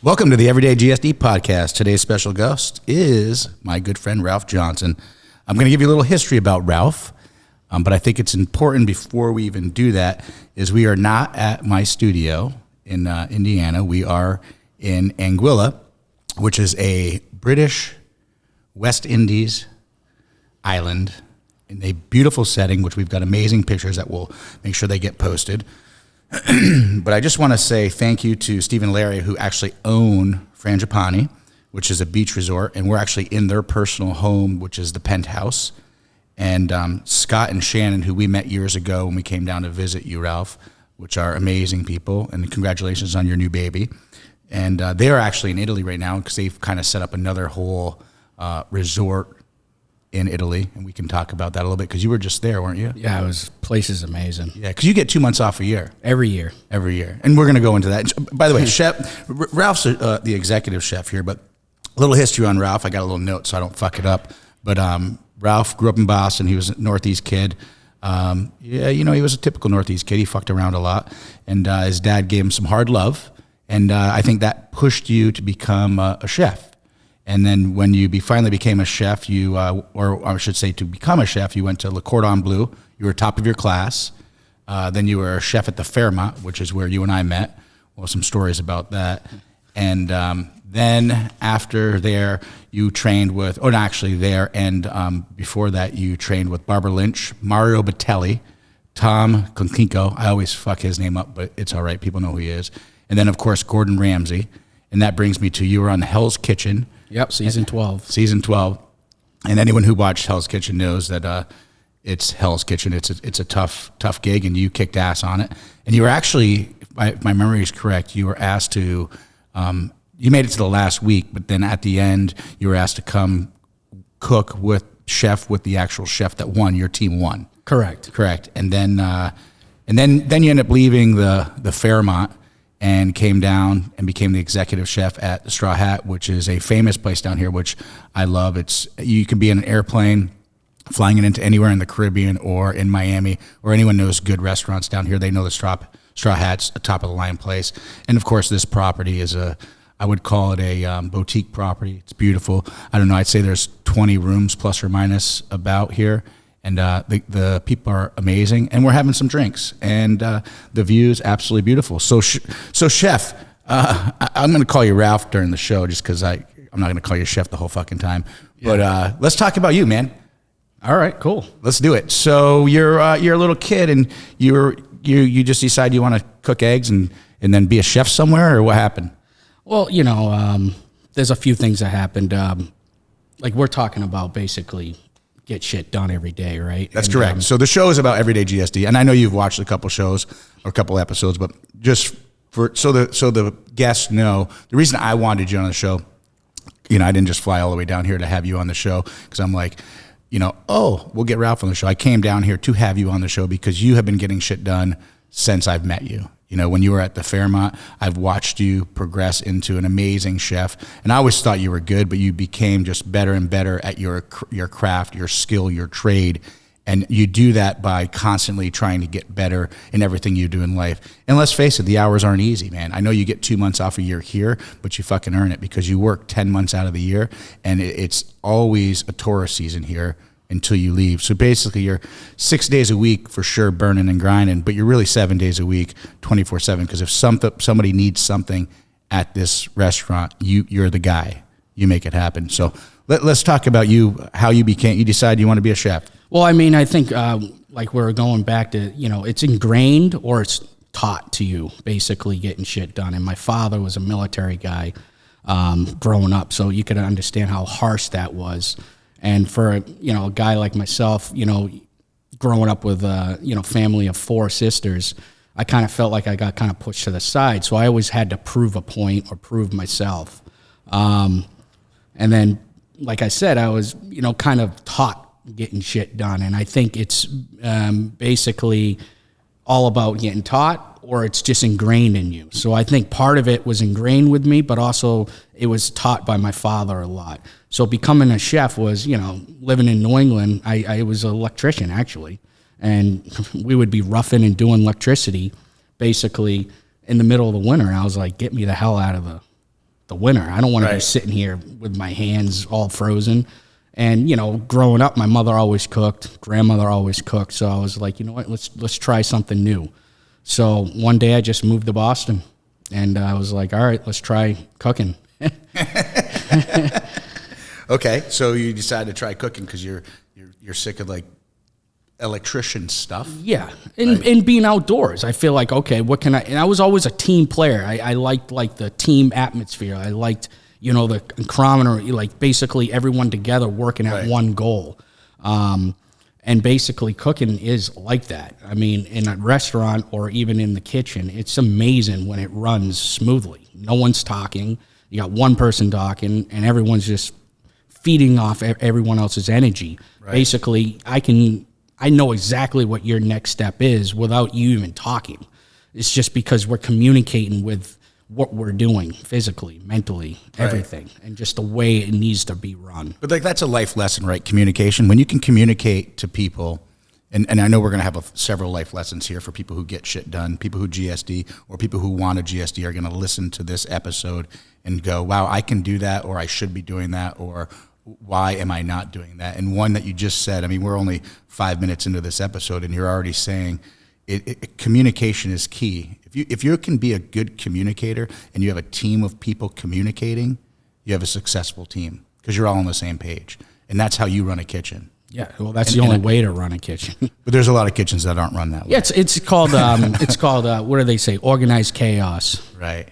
Welcome to the Everyday GSD podcast. Today's special guest is my good friend Ralph Johnson. I'm going to give you a little history about Ralph, but I think it's important before we even do that is we are not at my studio in Indiana. We are in Anguilla, which is a British West Indies island in a beautiful setting, which we've got amazing pictures that we'll make sure they get posted. But I just want to say thank you to Steve and Larry, who actually own Frangipani, which is a beach resort, and we're actually in their personal home, which is the penthouse. And Scott and Shannon, who we met years ago when we came down to visit you, Ralph, which are amazing people, and congratulations on your new baby. And they are actually in Italy right now because they've kind of set up another whole resort in Italy, and we can talk about that a little bit because you were just there, weren't you? Yeah, place is amazing. Yeah, because you get 2 months off a year. Every year. And we're going to go into that. By the way, chef Ralph's the executive chef here, but a little history on Ralph. I got a little note so I don't fuck it up. But Ralph grew up in Boston. He was a Northeast kid. He was a typical Northeast kid. He fucked around a lot, and his dad gave him some hard love, and I think that pushed you to become a chef. And then when you finally became a chef, or I should say to become a chef, you went to Le Cordon Bleu. You were top of your class. Then you were a chef at the Fairmont, which is where you and I met. Well, some stories about that. And then after there, you trained with, before that, you trained with Barbara Lynch, Mario Batali, Tom Kinkead. I always fuck his name up, but it's all right. People know who he is. And then, of course, Gordon Ramsay. And that brings me to you were on Hell's Kitchen. Yep, season 12. Season 12. And anyone who watched Hell's Kitchen knows that it's Hell's Kitchen. It's a tough gig, and you kicked ass on it. And you were actually, if my memory is correct, you were asked to, you made it to the last week, but then at the end, you were asked to come cook with the actual chef that won. Your team won. Correct. And then you end up leaving the Fairmont and came down and became the executive chef at the Straw Hat, which is a famous place down here, which I love. You can be in an airplane flying it into anywhere in the Caribbean or in Miami, or anyone knows good restaurants down here. They know the Straw Hat's a top-of-the-line place. And, of course, this property is I would call it a boutique property. It's beautiful. I don't know, I'd say there's 20 rooms plus or minus about here. And the people are amazing, and we're having some drinks, and the view is absolutely beautiful. So chef, I'm going to call you Ralph during the show, just because I'm not going to call you chef the whole fucking time. Yeah. But let's talk about you, man. All right, cool. Let's do it. So you're a little kid, and you just decide you want to cook eggs and then be a chef somewhere, or what happened? Well, there's a few things that happened. Like we're talking about basically get shit done every day, right? That's correct. So the show is about Everyday GSD, and I know you've watched a couple shows or a couple episodes, but just so the guests know, the reason I wanted you on the show, I didn't just fly all the way down here to have you on the show because I'm like, we'll get Ralph on the show. I came down here to have you on the show because you have been getting shit done since I've met you. When you were at the Fairmont, I've watched you progress into an amazing chef, and I always thought you were good, but you became just better and better at your craft, your skill, your trade, and you do that by constantly trying to get better in everything you do in life. And let's face it, the hours aren't easy, man. I know you get 2 months off a year here, but you fucking earn it because you work 10 months out of the year, and it's always a tourist season here until you leave. So basically you're 6 days a week for sure burning and grinding, but you're really 7 days a week, 24/7, because if somebody needs something at this restaurant, you're the guy. You make it happen. So let's talk about you, how you decided you want to be a chef. Well, I think like we're going back to, it's ingrained or it's taught to you, basically getting shit done. And my father was a military guy growing up, so you could understand how harsh that was. And for a guy like myself, growing up with a family of 4 sisters, I kind of felt like I got kind of pushed to the side. So I always had to prove a point or prove myself. And then, like I said, I was kind of taught getting shit done, and I think it's basically all about getting taught, or it's just ingrained in you. So I think part of it was ingrained with me, but also it was taught by my father a lot. So becoming a chef was, living in New England, I was an electrician actually, and we would be roughing and doing electricity basically in the middle of the winter. And I was like, get me the hell out of the winter. I don't want to be Right. sitting here with my hands all frozen. And, you know, growing up, my mother always cooked, grandmother always cooked. So I was like, you know what, let's try something new. So one day I just moved to Boston, and I was like, all right, let's try cooking. Okay, so you decided to try cooking because you're sick of like electrician stuff. Yeah, and being outdoors, I feel like, okay, what can I? And I was always a team player. I liked like the team atmosphere. I liked, you know, the camaraderie, like basically everyone together working at Right. one goal. And basically cooking is like that. I mean, in a restaurant or even in the kitchen, it's amazing when it runs smoothly. No one's talking. You got one person talking, and everyone's just feeding off everyone else's energy. Right. Basically, I know exactly what your next step is without you even talking. It's just because we're communicating with what we're doing physically, mentally, everything, and just the way it needs to be run. But like that's a life lesson, right? Communication. When you can communicate to people, and I know we're going to have several life lessons here for people who get shit done, people who GSD, or people who want to GSD are going to listen to this episode and go, wow, I can do that, or I should be doing that, or why am I not doing that? And one that you just said, I mean, we're only 5 minutes into this episode, and you're already saying communication is key. If you can be a good communicator and you have a team of people communicating, you have a successful team because you're all on the same page. And that's how you run a kitchen. Yeah, well, that's the only way to run a kitchen. But there's a lot of kitchens that aren't run that way. Yeah, it's called what do they say? Organized chaos. Right.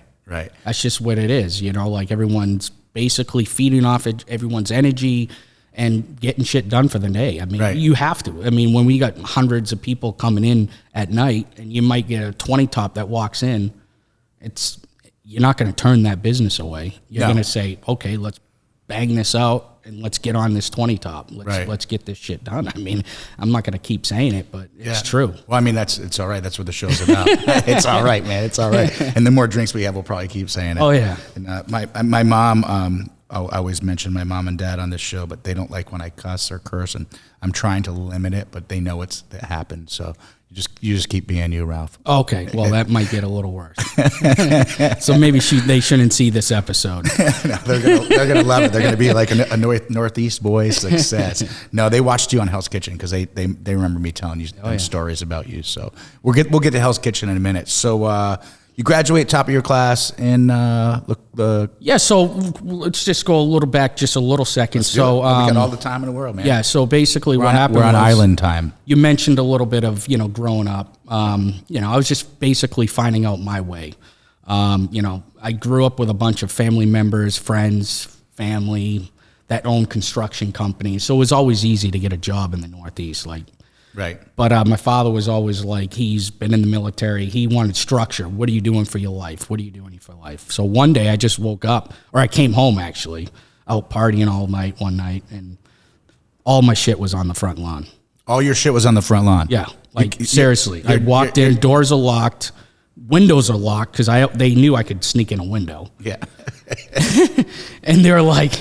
That's just what it is. You know, like everyone's basically feeding off everyone's energy and getting shit done for the day. I mean, Right. you have to. I mean, when we got hundreds of people coming in at night, and you might get a 20 top that walks in, you're not going to turn that business away. You're No. going to say, okay, let's bang this out and let's get on this 20 top. Right. Let's get this shit done. I mean, I'm not going to keep saying it, but it's true. Well, I mean, it's all right. That's what the show's about. It's all right, man. It's all right. And the more drinks we have, we'll probably keep saying it. Oh, yeah. And my mom, I always mention my mom and dad on this show, but they don't like when I cuss or curse, and I'm trying to limit it, but they know it happened. So you just keep being you, Ralph. Okay, well, that might get a little worse. So maybe they shouldn't see this episode. No, they're gonna love it. They're gonna be like a Northeast boy success. No, they watched you on Hell's Kitchen because they remember me telling you stories about you. So we'll get to Hell's Kitchen in a minute. So you graduate top of your class in Yeah, so let's just go a little back just a little second. So we got all the time in the world, man. yeah, so basically what happened we're on was, island time. you mentioned a little bit of, growing up. I was just basically finding out my way. I grew up with a bunch of family members, friends, family that owned construction companies. So it was always easy to get a job in the Northeast. Right. But my father was always like, he's been in the military. He wanted structure. What are you doing for your life? What are you doing for life? So one day I just woke up, or I came home actually, out partying all night one night, and all my shit was on the front lawn. All your shit was on the front lawn. Yeah, seriously. I walked in, doors are locked, windows are locked, because they knew I could sneak in a window. Yeah. And they were like,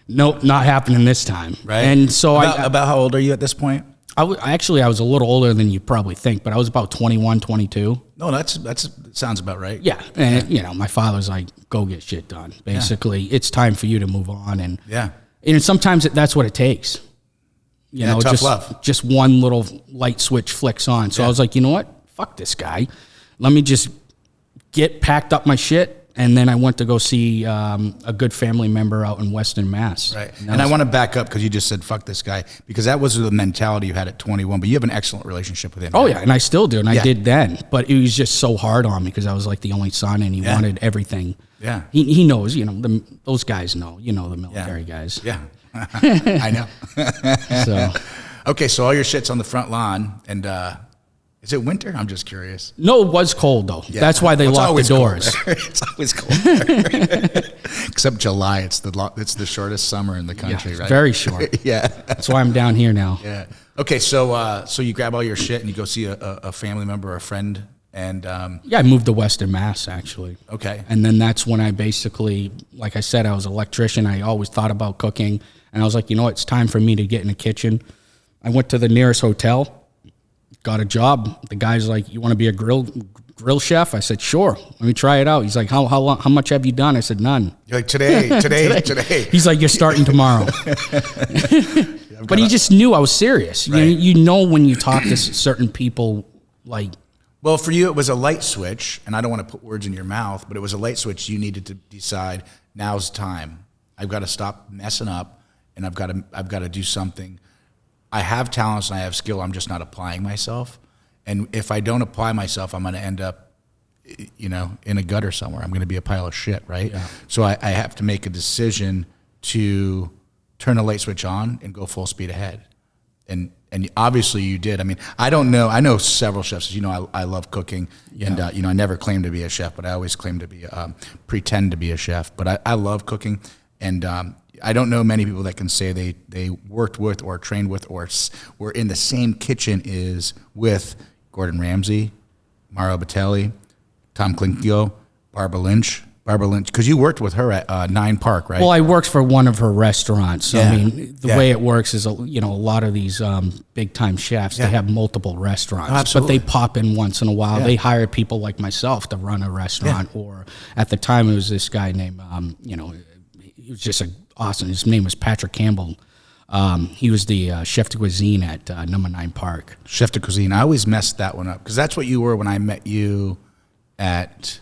nope, not happening this time. Right. And so about how old are you at this point? I was a little older than you probably think, but I was about 21, 22. No, that sounds about right. Yeah, and my father's like, go get shit done. Basically, it's time for you to move on, and sometimes that's what it takes. Tough love. Just one little light switch flicks on. So I was like, you know what? Fuck this guy. Let me just packed up my shit. And then I went to go see a good family member out in Western Mass. Right. And I want to back up because you just said, fuck this guy, because that was the mentality you had at 21, but you have an excellent relationship with him. Oh, yeah, and I still do, and I did then. But it was just so hard on me because I was like the only son, and he wanted everything. Yeah. He knows, those guys know, the military guys. Yeah. I know. So. Okay, so all your shit's on the front lawn, and is it winter? I'm just curious. No, it was cold, though. Yeah. That's why they locked the doors. It's always cold. Except July. It's the shortest summer in the country, right? Very short. Yeah. That's why I'm down here now. Yeah. Okay, so you grab all your shit and you go see a family member or a friend, and I moved to Western Mass, actually. Okay. And then that's when I basically, like I said, I was an electrician. I always thought about cooking, and I was like, it's time for me to get in the kitchen. I went to the nearest hotel, got a job. The guy's like, you want to be a grill grill chef? I said, sure. Let me try it out. He's like, how much have you done? I said, none. You're like, today. He's like, you're starting tomorrow. But he just knew I was serious. Right. You know when you talk to certain people, like. Well, for you, it was a light switch, and I don't want to put words in your mouth, but it was a light switch. You needed to decide, now's time. I've got to stop messing up, and I've got to do something. I have talents and I have skill. I'm just not applying myself. And if I don't apply myself, I'm going to end up, in a gutter somewhere. I'm going to be a pile of shit, right? Yeah. So I have to make a decision to turn the light switch on and go full speed ahead. And obviously you did. I mean, I don't know. I know several chefs. I love cooking, and I never claimed to be a chef, but I always claim to be pretend to be a chef. But I love cooking, and I don't know many people that can say they worked with or trained with or were in the same kitchen with Gordon Ramsay, Mario Batali, Tom Kinkead, Barbara Lynch, because you worked with her at 9 Park, right? Well, I worked for one of her restaurants. So, I mean, the way it works is, a lot of these big-time chefs, they have multiple restaurants. But they pop in once in a while. They hire people like myself to run a restaurant. Or at the time, it was this guy named, he was just awesome. His name was Patrick Campbell. He was the chef de cuisine at number 9 Park. Chef de cuisine. I always messed that one up because that's what you were when I met you at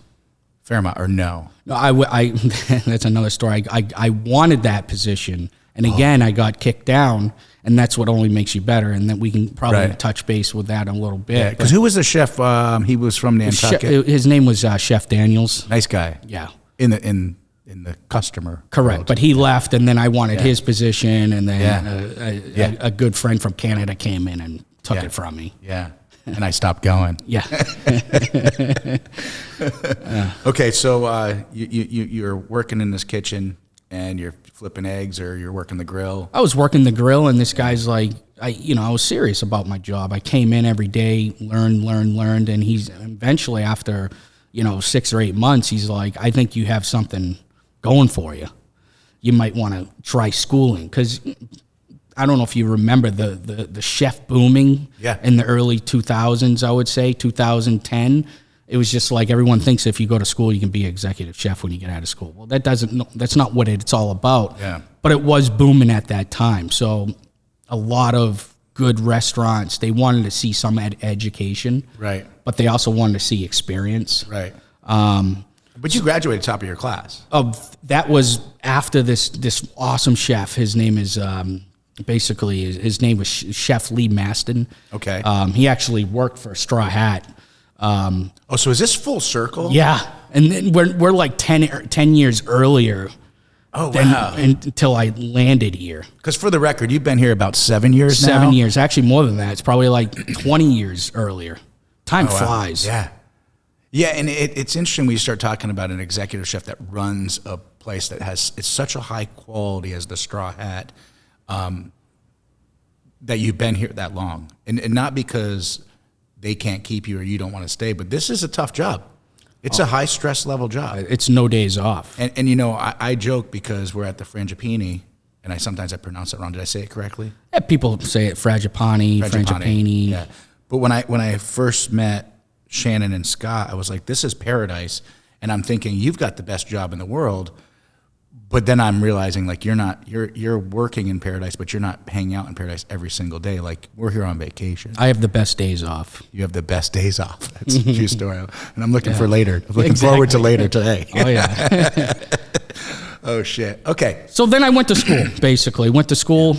Fairmont, or no? No, I that's another story. I wanted that position, and again, I got kicked down, and that's what only makes you better. And then we can probably touch base with that a little bit. Yeah, because who was the chef? He was from Nantucket. His name was Chef Daniels. Nice guy. Yeah. In the customer. Correct, world. but he left, and then I wanted his position, and then a good friend from Canada came in and took it from me. Yeah. And I stopped going. Yeah. Okay, so you're working in this kitchen and you're flipping eggs, or you're working the grill. I was working the grill, and this guy's like, I was serious about my job. I came in every day, learned, and he's eventually after 6 or 8 months, he's like, I think you have something going for you. You might want to try schooling, because I don't know if you remember the chef booming in the early 2000s, I would say, 2010. It was just like everyone thinks if you go to school, you can be an executive chef when you get out of school. Well, that's not what it's all about. Yeah. But it was booming at that time. So a lot of good restaurants, they wanted to see some education. Right. But they also wanted to see experience. Right. But you graduated top of your class. That was after this awesome chef. His name is... Basically, his name was Chef Lee Maston. Okay. He actually worked for Straw Hat. So is this full circle? Yeah. And then we're like 10 years earlier. Oh, wow. Until I landed here. Because for the record, you've been here about 7 years now? 7 years. Actually, more than that. It's probably like 20 years earlier. Time flies. Yeah. Yeah, and it's interesting when you start talking about an executive chef that runs a place that it's such a high quality as the Straw Hat. That you've been here that long, and not because they can't keep you or you don't want to stay, but this is a tough job. It's a high stress level job. It's no days off. And I joke because we're at the Frangipani, and sometimes I pronounce it wrong. Did I say it correctly? Yeah, people say it Frangipani. Yeah. But when I first met Shannon and Scott, I was like, this is paradise, and I'm thinking you've got the best job in the world. But then I'm realizing, like, you're working in paradise, but you're not hanging out in paradise every single day. Like, we're here on vacation. I have the best days off. You have the best days off. That's a true story. And I'm looking for later. I'm looking forward to later today. Oh, yeah. Oh, shit. Okay. So then I went to school, basically. Went to school,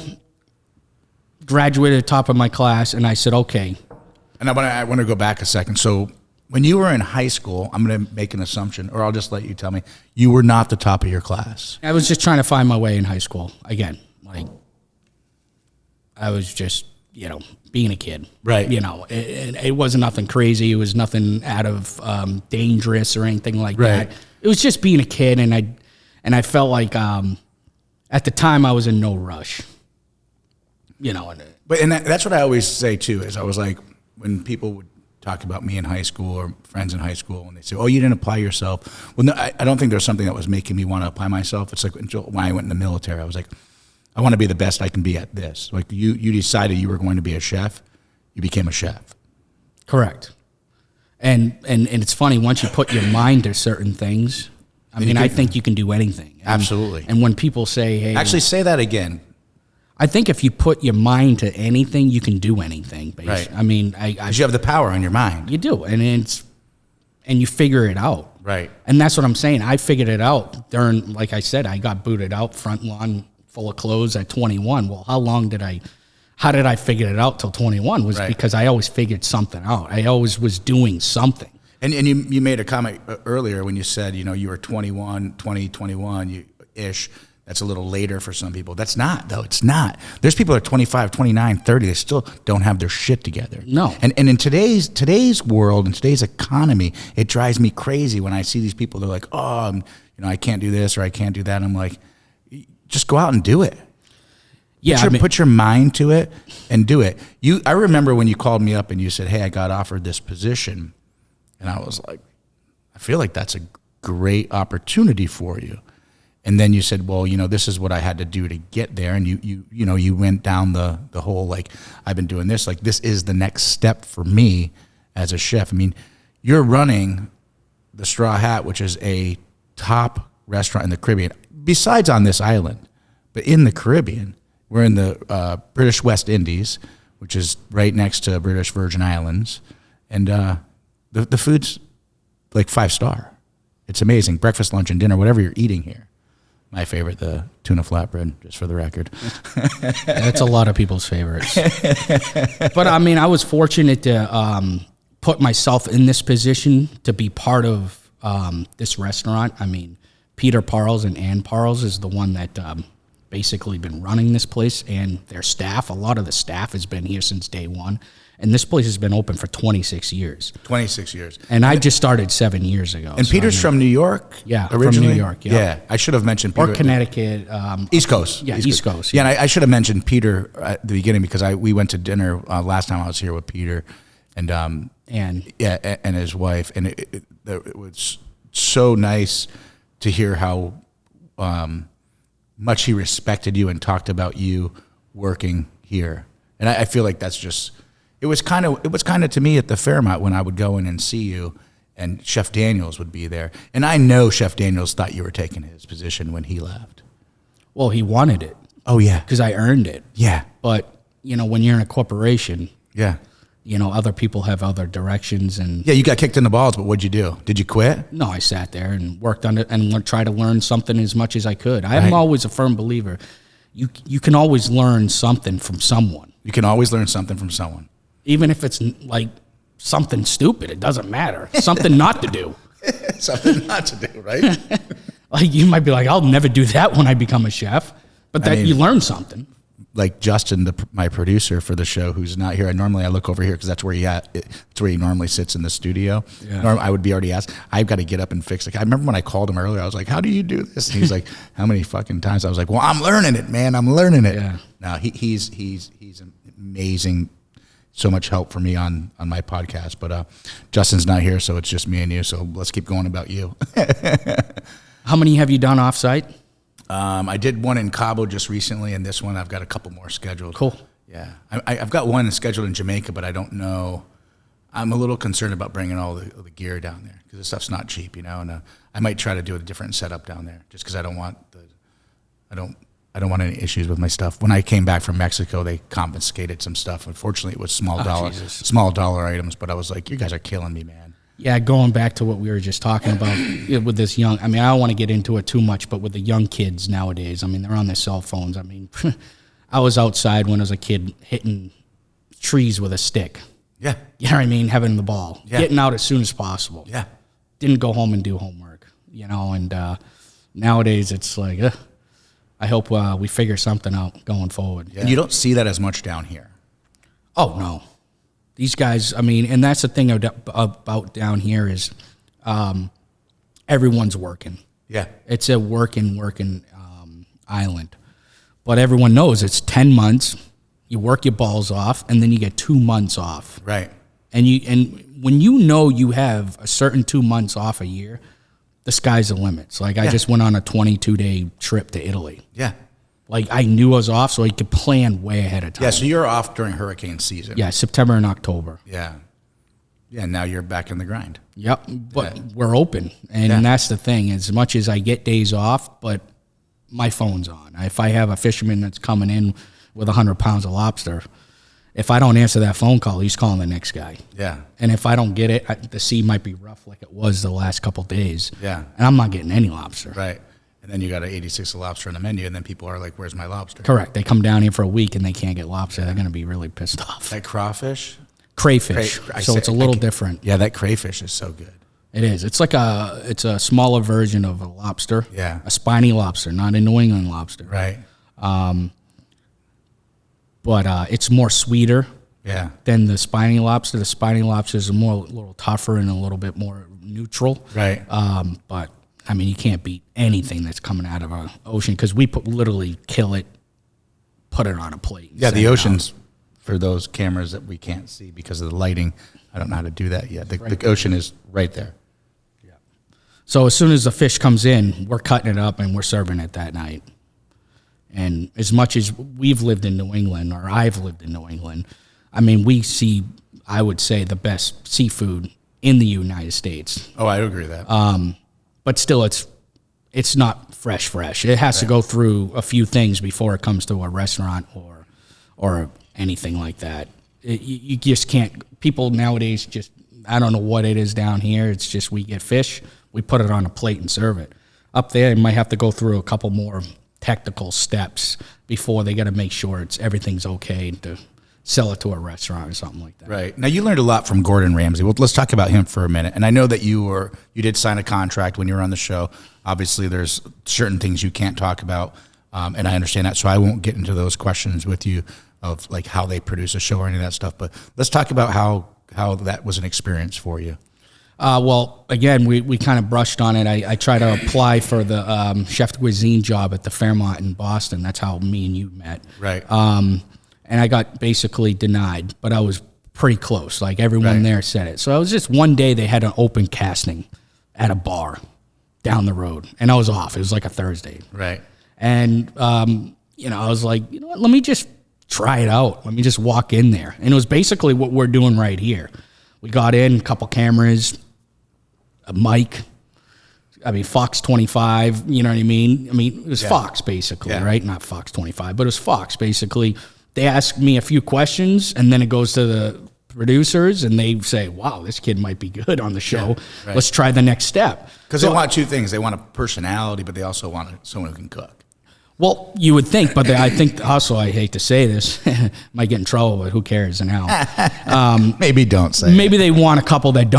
graduated at the top of my class, and I said, okay. And I want to go back a second. So when you were in high school, I'm going to make an assumption, or I'll just let you tell me, you were not the top of your class. I was just trying to find my way in high school. Again, like, I was just, being a kid. Right. It wasn't nothing crazy. It was nothing out of dangerous or anything like that. It was just being a kid, and I felt like at the time I was in no rush. But that's what I always say, too, is I was like, when people would talk about me in high school or friends in high school, and they say, oh, you didn't apply yourself. Well, no, I don't think there's something that was making me want to apply myself. It's like when I went in the military, I was like, I want to be the best I can be at this. Like you decided you were going to be a chef. You became a chef. Correct. And it's funny, once you put your mind to certain things, I think you can do anything. Absolutely. And when people say, hey... Actually, say that again. I think if you put your mind to anything, you can do anything. Right. Because you have the power on your mind. You do. And you figure it out. Right. And that's what I'm saying. I figured it out during, like I said, I got booted out, front lawn full of clothes at 21. Well, how did I figure it out till 21? Was because I always figured something out. I always was doing something. And you made a comment earlier when you said, you were 21-ish. That's a little later for some people. That's not, though. It's not. There's people that are 25, 29, 30. They still don't have their shit together. No. And in today's world, in today's economy, it drives me crazy when I see these people. They're like, oh, I can't do this or I can't do that. And I'm like, just go out and do it. Yeah, put your mind to it and do it. I remember when you called me up and you said, hey, I got offered this position. And I was like, I feel like that's a great opportunity for you. And then you said, well, this is what I had to do to get there. And you went down the whole, like, I've been doing this. Like, this is the next step for me as a chef. You're running the Straw Hat, which is a top restaurant in the Caribbean, besides on this island. But in the Caribbean, we're in the British West Indies, which is right next to British Virgin Islands. And the food's like 5-star. It's amazing. Breakfast, lunch, and dinner, whatever you're eating here. My favorite, the tuna flatbread, just for the record. That's a lot of people's favorites. But I was fortunate to put myself in this position to be part of this restaurant. Peter Parles and Ann Parles is the one that basically been running this place, and their staff. A lot of the staff has been here since day one. And this place has been open for 26 years. 26 years. And I just started 7 years ago. And Peter's from New York? Yeah, originally? from New York, yeah. Yeah, I should have mentioned Peter. Or Connecticut. East Coast. Yeah, East Coast. Yeah, and I should have mentioned Peter at the beginning because we went to dinner last time I was here with Peter and his wife. And it was so nice to hear how much he respected you and talked about you working here. And I feel like that's just... It was kind of to me at the Fairmont when I would go in and see you, and Chef Daniels would be there, and I know Chef Daniels thought you were taking his position when he left. Well, he wanted it. Oh yeah, because I earned it. Yeah, but when you're in a corporation, yeah, other people have other directions, and yeah, you got kicked in the balls. But what'd you do? Did you quit? No, I sat there and worked on it and tried to learn something as much as I could. I'm always a firm believer. You can always learn something from someone. You can always learn something from someone. Even if it's like something stupid, it doesn't matter. Something not to do. Something not to do, right? Like you might be like, I'll never do that when I become a chef. But you learn something. Like Justin, my producer for the show, who's not here. Normally I look over here because that's where he normally sits in the studio. Yeah. I would be already asked. I've got to get up and fix it. I remember when I called him earlier, I was like, how do you do this? And he's like, how many fucking times? I was like, well, I'm learning it, man. I'm learning it. Yeah. No, he's amazing. So much help for me on my podcast, but Justin's not here, so it's just me and you. So let's keep going about you. How many have you done offsite? I did one in Cabo just recently, and this one I've got a couple more scheduled. Cool. Yeah, I've got one scheduled in Jamaica, but I don't know. I'm a little concerned about bringing all the gear down there because this stuff's not cheap, And I might try to do a different setup down there, just because I don't want any issues with my stuff. When I came back from Mexico, they confiscated some stuff. Unfortunately, it was small dollar items. But I was like, you guys are killing me, man. Yeah, going back to what we were just talking about with this young. I don't want to get into it too much, but with the young kids nowadays, they're on their cell phones. I was outside when I was a kid hitting trees with a stick. Yeah. You know what I mean? Having the ball. Yeah. Getting out as soon as possible. Yeah. Didn't go home and do homework, and nowadays it's like, I hope we figure something out going forward. Yeah. And you don't see that as much down here. Oh, no. These guys, and that's the thing about down here is everyone's working. Yeah. It's a working island. But everyone knows it's 10 months, you work your balls off, and then you get 2 months off. Right. And when you have a certain 2 months off a year, the sky's the limits. Like I just went on a 22-day trip to Italy. Yeah. Like I knew I was off, so I could plan way ahead of time. Yeah, so you're off during hurricane season. Yeah, September and October. Yeah. Yeah, now you're back in the grind. Yep, but we're open, and that's the thing. As much as I get days off, but my phone's on. If I have a fisherman that's coming in with 100 pounds of lobster, if I don't answer that phone call, he's calling the next guy. Yeah. And if I don't get it, the sea might be rough like it was the last couple of days. Yeah. And I'm not getting any lobster. Right. And then you got an 86 of lobster on the menu, and then people are like, where's my lobster? Correct. They come down here for a week and they can't get lobster. They're going to be really pissed off. That crawfish? Crayfish. So it's a little different. Yeah, that crayfish is so good. It is. It's like it's a smaller version of a lobster. Yeah. A spiny lobster, not a New England lobster. Right. But it's more sweeter. Yeah. Than the spiny lobster. The spiny lobster is a little tougher and a little bit more neutral. Right. But I mean, you can't beat anything that's coming out of our ocean because we literally kill it, put it on a plate. Yeah, the ocean's for those cameras that we can't see because of the lighting. I don't know how to do that yet. The ocean is right there. Yeah. So as soon as the fish comes in, we're cutting it up and we're serving it that night. And as much as we've lived in New England, or I've lived in New England, I mean, we see, I would say, the best seafood in the United States. Oh, I agree with that. But still, it's not fresh. It has to go through a few things before it comes to a restaurant or anything like that. You just can't. People nowadays just, I don't know what it is down here. It's just we get fish, we put it on a plate and serve it. Up there, you might have to go through a couple more technical steps before they got to make sure everything's okay to sell it to a restaurant or something like that. Right. Now, you learned a lot from Gordon Ramsay. Well, let's talk about him for a minute. And I know that you did sign a contract when you were on the show. Obviously, there's certain things you can't talk about, and I understand that, so I won't get into those questions with you of like how they produce a show or any of that stuff. But let's talk about how that was an experience for you. Well, again, we kind of brushed on it. I tried to apply for the chef de cuisine job at the Fairmont in Boston. That's how me and you met. Right. And I got basically denied, but I was pretty close. Like everyone there said it. So it was just one day they had an open casting at a bar down the road, and I was off. It was like a Thursday. Right. And, I was like, you know what, let me just try it out. Let me just walk in there. And it was basically what we're doing right here. We got in, a couple cameras, a mic, Fox 25, you know what I mean? It was Fox basically, right? Not Fox 25, but it was Fox basically. They ask me a few questions, and then it goes to the producers, and they say, wow, this kid might be good on the show. Yeah, let's try the next step. Because they want two things. They want a personality, but they also want someone who can cook. Well, you would think, but I think also, I hate to say this, might get in trouble, but who cares now? Maybe don't say Maybe they want a couple that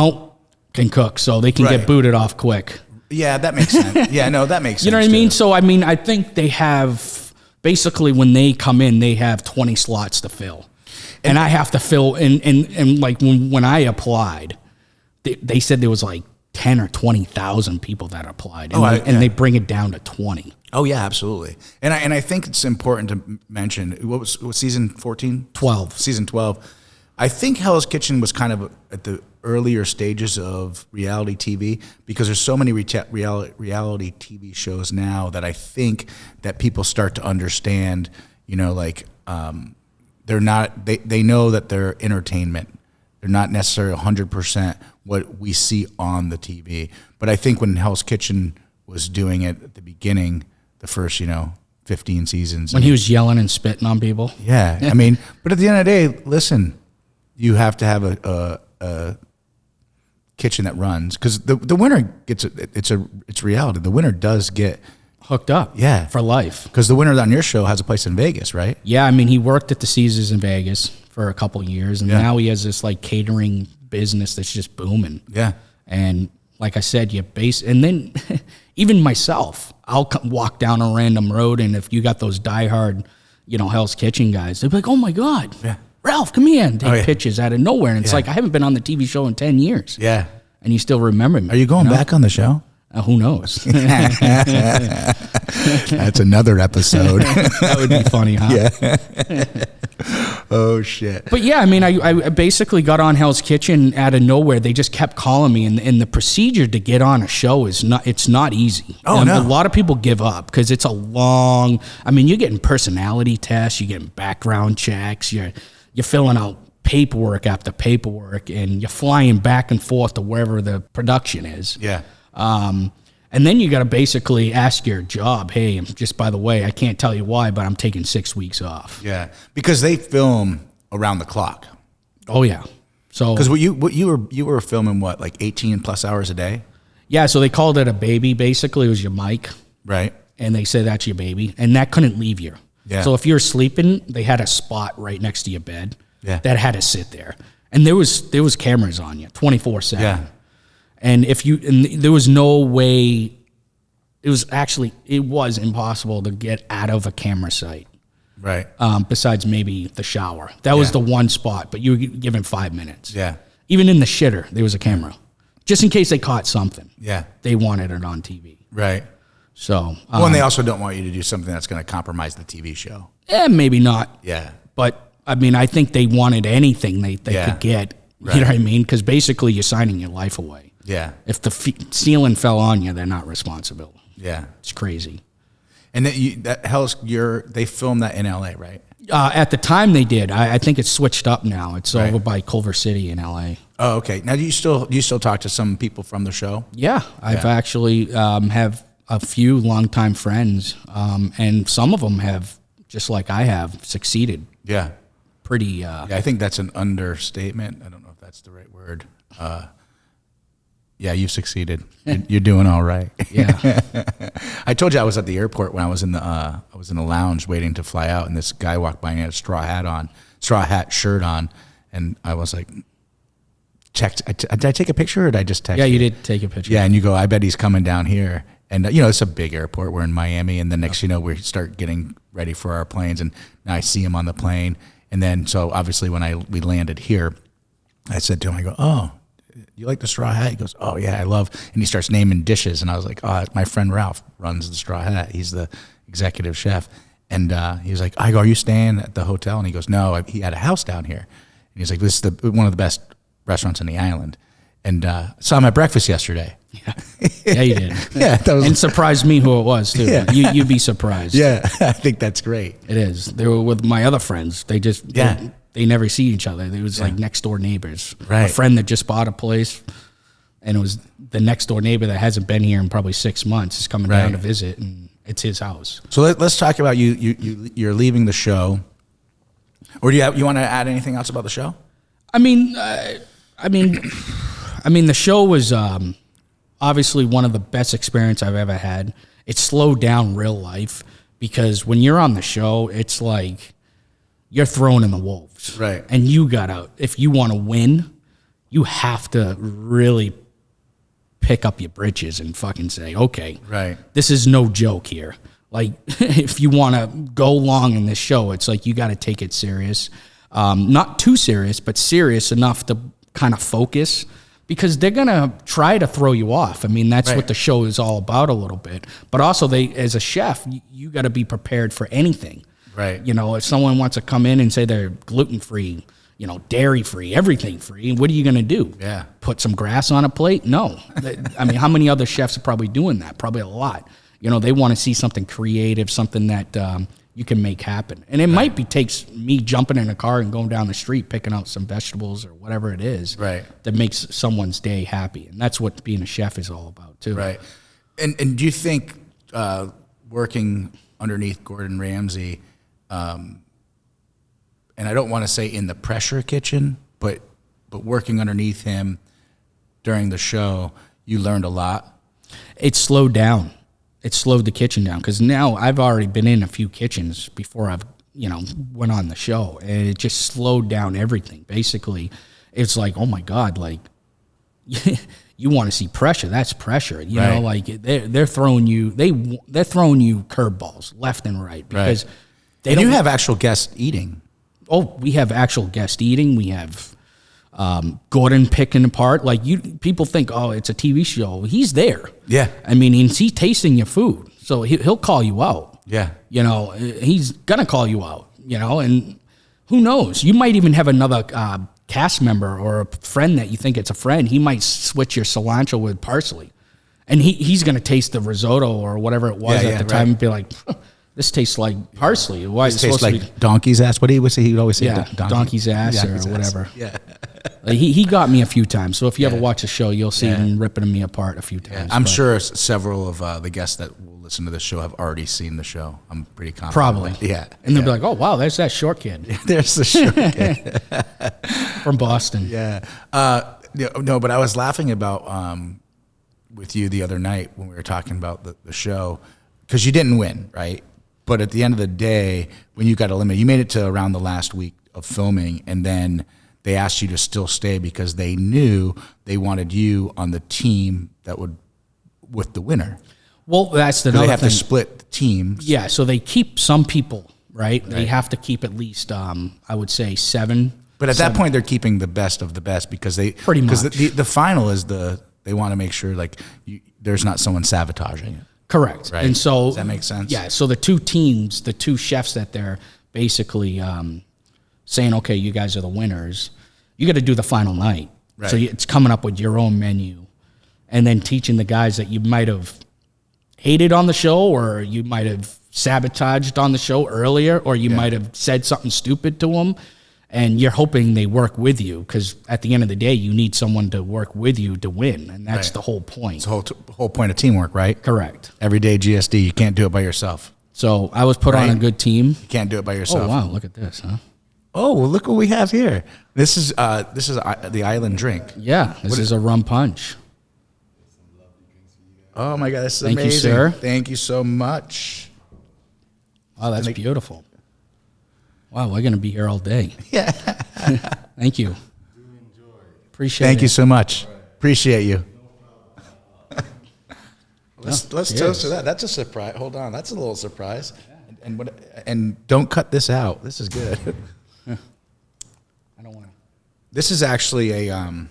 can cook, so they can get booted off quick. Yeah, that makes sense. Yeah, no, that makes sense. You know what I mean? So, I think they have, basically when they come in, they have 20 slots to fill. And I have to fill, and like when I applied, they said there was like 10 or 20,000 people that applied, and they bring it down to 20. Oh yeah, absolutely. And I think it's important to mention, what was season 14? 12. Season 12. I think Hell's Kitchen was kind of at the earlier stages of reality TV, because there's so many reality TV shows now that I think that people start to understand, they're not, they know that they're entertainment. They're not necessarily 100% what we see on the TV. But I think when Hell's Kitchen was doing it at the beginning, the first, 15 seasons. When he was yelling and spitting on people? Yeah. But at the end of the day, listen, you have to have a kitchen that runs, because the winner gets it's reality. The winner does get hooked up, for life. Because the winner on your show has a place in Vegas, right? Yeah, he worked at the Caesars in Vegas for a couple of years, and now he has this like catering business that's just booming. Yeah, and like I said, and then even myself, I'll walk down a random road, and if you got those diehard, Hell's Kitchen guys, they'll be like, "Oh my God, Ralph, come here," and take pictures out of nowhere. And it's like, I haven't been on the TV show in 10 years. Yeah. And you still remember me. Are you going back on the show? Who knows? That's another episode. That would be funny, huh? Yeah. Oh, shit. But yeah, I basically got on Hell's Kitchen out of nowhere. They just kept calling me, and the procedure to get on a show it's not easy. Oh, no. A lot of people give up because it's a long, you're getting personality tests, you're getting background checks, you're filling out paperwork after paperwork, and you're flying back and forth to wherever the production is. Yeah. And then you got to basically ask your job, hey, just by the way, I can't tell you why, but I'm taking 6 weeks off. Yeah, because they film around the clock. Oh yeah. So because you were filming what, like 18 plus hours a day? Yeah. So they called it a baby. Basically, it was your mic, right? And they said that's your baby, and that couldn't leave you. Yeah. So if you're sleeping, they had a spot right next to your bed. Yeah. That had to sit there, and there was cameras on you 24/7. Yeah. And there was no way, it was impossible to get out of a camera site. Right. Besides maybe the shower. That was the one spot, but you were given 5 minutes. Yeah. Even in the shitter, there was a camera. Just in case they caught something. Yeah. They wanted it on TV. Right. So. Well, and they also don't want you to do something that's going to compromise the TV show. Maybe not. Yeah. But, I mean, I think they wanted anything they could get. Right. You know what I mean? Because basically you're signing your life away. Yeah. If the ceiling fell on you, they're not responsible. Yeah. It's crazy. And they filmed that in LA, right? At the time they did. I think it's switched up now. It's over by Culver City in LA. Oh, okay. Now do you still talk to some people from the show? Yeah. I've actually have a few longtime friends, and some of them have, just like I have, succeeded. Yeah. Pretty. Yeah, I think that's an understatement. I don't know if that's the right word. Yeah, you've succeeded. You're doing all right. Yeah. I told you I was at the airport when I was in the lounge waiting to fly out, and this guy walked by and he had a straw hat shirt on, and I was like, did I take a picture or did I just text? Yeah, you did take a picture. Yeah, and you go, I bet he's coming down here. And, it's a big airport. We're in Miami, and the next we start getting ready for our planes, and now I see him on the plane. And then, so obviously when we landed here, I said to him, I go, oh, you like the straw hat? He goes, oh, yeah, I love. And he starts naming dishes. And I was like, oh, my friend Ralph runs the Straw Hat. He's the executive chef. And he was like, I go, are you staying at the hotel? And he goes, no, he had a house down here. And he's like, this is one of the best restaurants on the island. And saw him at breakfast yesterday. Yeah, you did. Yeah, and surprised me who it was, too. Yeah. You'd be surprised. Yeah, I think that's great. It is. They were with my other friends. They just... Yeah. They never see each other. It was like next door neighbors. Right. A friend that just bought a place, and it was the next door neighbor that hasn't been here in probably 6 months is coming down to visit, and it's his house. So let's talk about you're leaving the show, or do you want to add anything else about the show? I mean, the show was obviously one of the best experience I've ever had. It slowed down real life because when you're on the show, it's like you're thrown in the wolves. Right. And if you want to win, you have to really pick up your britches and fucking say, okay, right, this is no joke here. Like, if you want to go long in this show, it's like you got to take it serious. Not too serious, but serious enough to kind of focus, because they're going to try to throw you off. I mean, that's what the show is all about a little bit. But also, as a chef, you got to be prepared for anything. Right. If someone wants to come in and say they're gluten-free, dairy-free, everything-free, what are you going to do? Yeah. Put some grass on a plate? No. I mean, how many other chefs are probably doing that? Probably a lot. They want to see something creative, something that you can make happen. And it might takes me jumping in a car and going down the street, picking out some vegetables or whatever it is that makes someone's day happy. And that's what being a chef is all about, too. Right. And do you think working underneath Gordon Ramsay, and I don't want to say in the pressure kitchen, but working underneath him during the show, you learned a lot? It slowed down. It slowed the kitchen down, because now I've already been in a few kitchens before I've went on the show, and it just slowed down everything. Basically, it's like, oh my God, like you want to see pressure? That's pressure. You know, like they're throwing you they're throwing you curveballs left and right, because they don't. You have actual guests eating. Oh, we have actual guest eating. We have Gordon picking apart. Like, people think, oh, it's a TV show. He's there. Yeah. I mean, he's tasting your food, so he'll call you out. Yeah. He's gonna call you out. And who knows? You might even have another cast member or a friend that you think it's a friend. He might switch your cilantro with parsley, and he's gonna taste the risotto or whatever it was at the time and be like, this tastes like parsley. Why is it Tastes supposed like to be? donkey's ass. What do he would say? He'd always say Donkey's ass Donkey's or ass. whatever. Yeah. He got me a few times. So if you ever watch the show, you'll see him ripping me apart a few times. I'm sure several of the guests that will listen to this show have already seen the show. I'm pretty confident. Probably. Yeah. And they'll be like, oh, wow, there's that short kid There's the show. Okay. from Boston. Yeah. No, but I was laughing about with you the other night when we were talking about the show, because you didn't win, right? But at the end of the day, when you got eliminated, you made it to around the last week of filming, and then they asked you to still stay because they knew they wanted you on the team that would with the winner. Well, that's the They other have thing. to split the teams. Yeah, so they keep some people, right? They have to keep at least, I would say, 7. But at that point, they're keeping the best of the best because they Pretty much. because the final is they want to make sure like there's not someone sabotaging it. Correct. Right. And so Does that make sense? Yeah. So the two teams, the two chefs that they're basically saying, okay, you guys are the winners. You got to do the final night. Right. So it's coming up with your own menu, and then teaching the guys that you might have hated on the show, or you might have sabotaged on the show earlier, or you might have said something stupid to them. And you're hoping they work with you, because at the end of the day, you need someone to work with you to win, and that's the whole point. It's the whole point of teamwork, right? Correct. Everyday GSD, you can't do it by yourself. So I was put on a good team. You can't do it by yourself. Oh wow! Look at this, huh? Oh, well, look what we have here. This is the island drink. Yeah, this is a rum punch. Oh my God, this is Thank you, amazing. sir. Thank you so much. Wow, that's beautiful. Wow, we're gonna be here all day. Yeah. Thank you. Appreciate it. Thank you so much. Appreciate you. Let's toast to that. That's a surprise. Hold on, that's a little surprise. And don't cut this out. This is good. I don't want to. This is actually a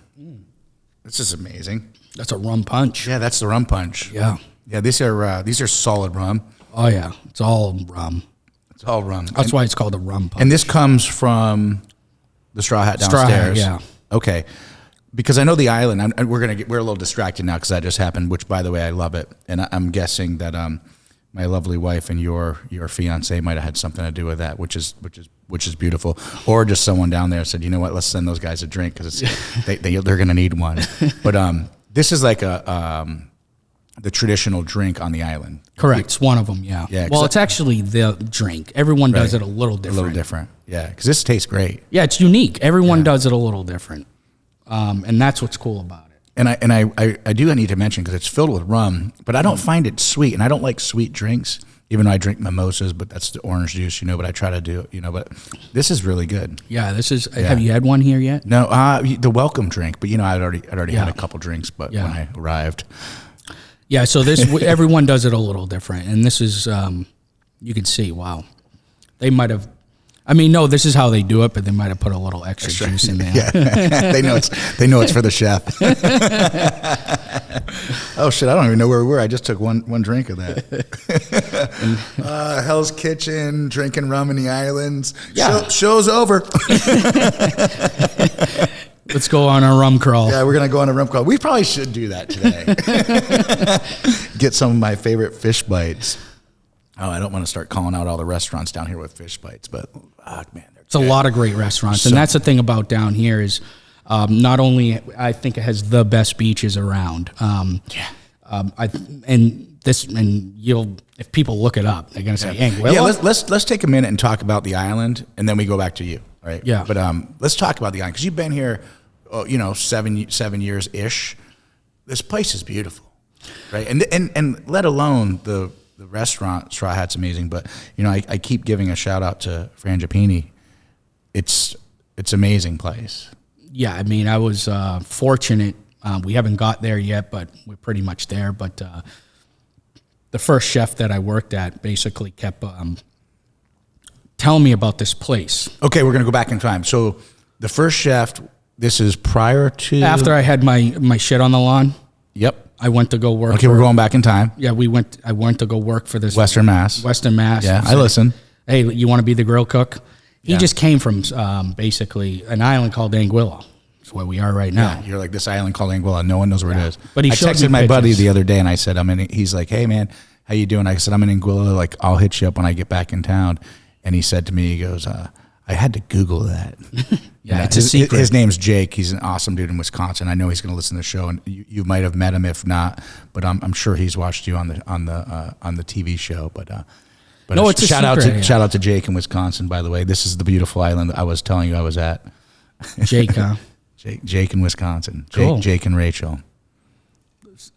This is amazing. That's a rum punch. Yeah, that's the rum punch. Yeah. Yeah, these are solid rum. Oh yeah, it's all rum. It's all rum. That's why it's called a rum punch. And this comes from the Straw Hat Straw downstairs. Hat, yeah. Okay. Because I know the island. We're a little distracted now because that just happened. Which, by the way, I love it. And I'm guessing that my lovely wife and your fiance might have had something to do with that, which is beautiful. Or just someone down there said, you know what, let's send those guys a drink because they're going to need one. But this is like the traditional drink on the island. Correct. It's one of them. Yeah. Yeah, Well, it's actually the drink. Everyone does it a little different. A little different. Yeah, because this tastes great. Yeah, it's unique. Everyone does it a little different, and that's what's cool about it. And I do need to mention because it's filled with rum, but I don't find it sweet, and I don't like sweet drinks. Even though I drink mimosas, but that's the orange juice, but I try to do it, but this is really good. Yeah, this is. Have you had one here yet? No, the welcome drink, but I'd already had a couple drinks, but when I arrived. Yeah, so this everyone does it a little different, and this is you can see. Wow, they might have. I mean, no, this is how they do it, but they might have put a little extra juice in there. Yeah, they know it's for the chef. Oh shit! I don't even know where we were. I just took one drink of that. Hell's Kitchen, drinking rum in the islands. Yeah. Show's over. Let's go on our rum crawl. Yeah, we're gonna go on a rum crawl. We probably should do that today. Get some of my favorite fish bites. Oh, I don't want to start calling out all the restaurants down here with fish bites, but man, it's a lot of great restaurants, and that's the thing about down here is not only I think it has the best beaches around. If people look it up, they're gonna say Anguilla. Yeah, let's take a minute and talk about the island, and then we go back to you. Right? Yeah. But let's talk about the island because you've been here, 7 years ish. This place is beautiful, right? And let alone the restaurant Straw Hat's amazing. But I keep giving a shout out to Frangipani. It's amazing place. Yeah, I mean, I was fortunate. We haven't got there yet, but we're pretty much there. But the first chef that I worked at basically kept telling me about this place. Okay, we're going to go back in time. So the first chef, this is prior to... After I had my shit on the lawn. Yep. I went to go work. Okay, we're going back in time. Yeah, I went to go work for this... Western Mass. Yeah, I listen. Hey, you want to be the grill cook? He just came from basically an island called Anguilla. That's where we are right now. Yeah, you're like, this island called Anguilla. No one knows where it is. But he I showed texted me my buddy pictures. the other day, and I said, he's like, hey, man, how you doing? I said, I'm in Anguilla. Like, I'll hit you up when I get back in town. And he said to me, he goes, I had to Google that. Yeah, it's a secret. His name's Jake. He's an awesome dude in Wisconsin. I know he's going to listen to the show, and you might have met him if not. But I'm sure he's watched you on the TV show. But no, it's a secret. Shout out to Jake in Wisconsin. By the way, this is the beautiful island I was telling you I was at. Jake, huh? Jake in Wisconsin. Cool. Jake and Rachel.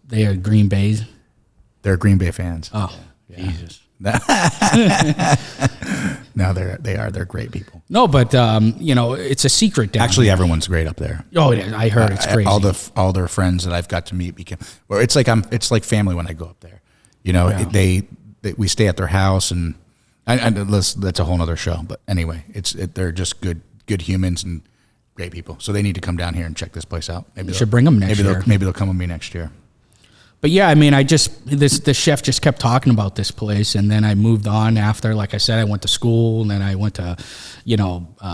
They are Green Bay's. They're Green Bay fans. Oh, yeah. Jesus. No, they're great people. No, but it's a secret down Actually, there. everyone's great up there. Oh, yeah, I heard it's crazy. All their friends that I've got to meet became. Well, it's like family when I go up there. You know, Yeah. we stay at their house, and that's a whole other show. But anyway, they're just good humans and great people. So they need to come down here and check this place out. Maybe you should bring them next year. Maybe they'll come with me next year. But yeah, I mean, the chef just kept talking about this place, and then I moved on after. Like I said, I went to school, and then I went to,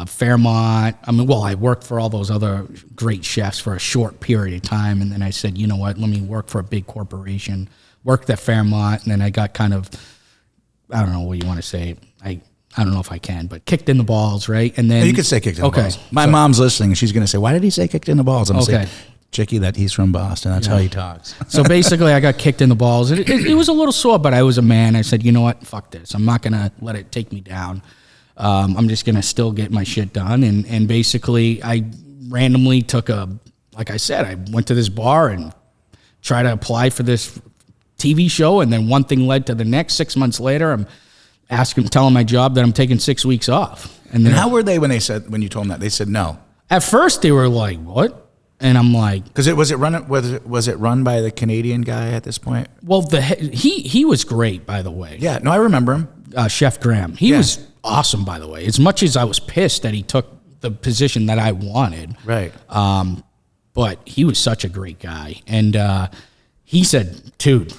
Fairmont. I mean, well, I worked for all those other great chefs for a short period of time, and then I said, you know what, let me work for a big corporation. Worked at Fairmont, and then I got kind of, I don't know what you want to say. I don't know if I can, but kicked in the balls, right? And then you could say kicked in the balls. My mom's listening, and she's going to say, why did he say kicked in the balls? I'm going to say, Chicky, that he's from Boston. That's how he talks. So basically, I got kicked in the balls. It was a little sore, but I was a man. I said, you know what? Fuck this. I'm not going to let it take me down. I'm just going to still get my shit done. And basically, I randomly like I said, I went to this bar and tried to apply for this TV show. And then one thing led to the next. 6 months later, I'm telling my job that I'm taking 6 weeks off. And how were they when you told them that? They said no. At first, they were like, what? And I'm like, because was it run by the Canadian guy at this point? Well, he was great, by the way. Yeah, no, I remember him. Chef Graham. He was awesome, by the way. As much as I was pissed that he took the position that I wanted, right? But he was such a great guy, and he said, "Dude,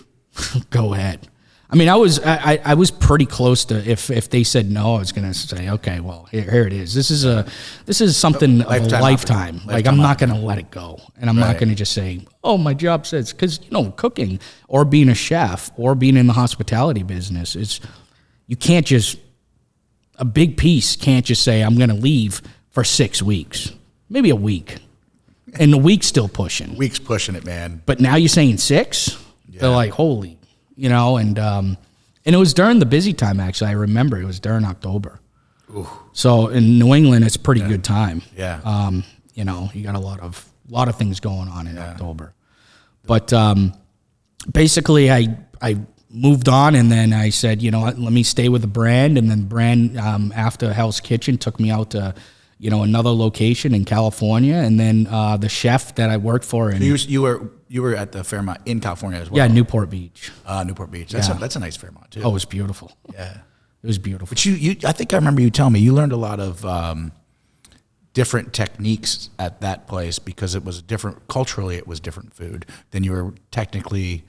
go ahead." I mean, I was pretty close to if they said no, I was gonna say, okay, well, here it is. This is something of a lifetime. Like, I'm not gonna let it go, and I'm not gonna just say, oh, my job says, because cooking or being a chef or being in the hospitality business is, you can't just, a big piece can't just say I'm gonna leave for 6 weeks, maybe a week, and the week's still pushing. Week's pushing it, man. But now you're saying 6? Yeah. They're like, holy. And it was during the busy time, actually. I remember it was during October. Ooh. So in New England, it's a pretty good time. Yeah. You got a lot of things going on in October. But basically, I moved on, and then I said, you know what, let me stay with the brand. And then the brand, after Hell's Kitchen, took me out to, another location in California. And then the chef that I worked for. So you were at the Fairmont in California as well? Yeah, Newport Beach. Newport Beach. That's a nice Fairmont, too. Oh, it was beautiful. Yeah. It was beautiful. But I think I remember you telling me you learned a lot of different techniques at that place because it was culturally it was different food than you were technically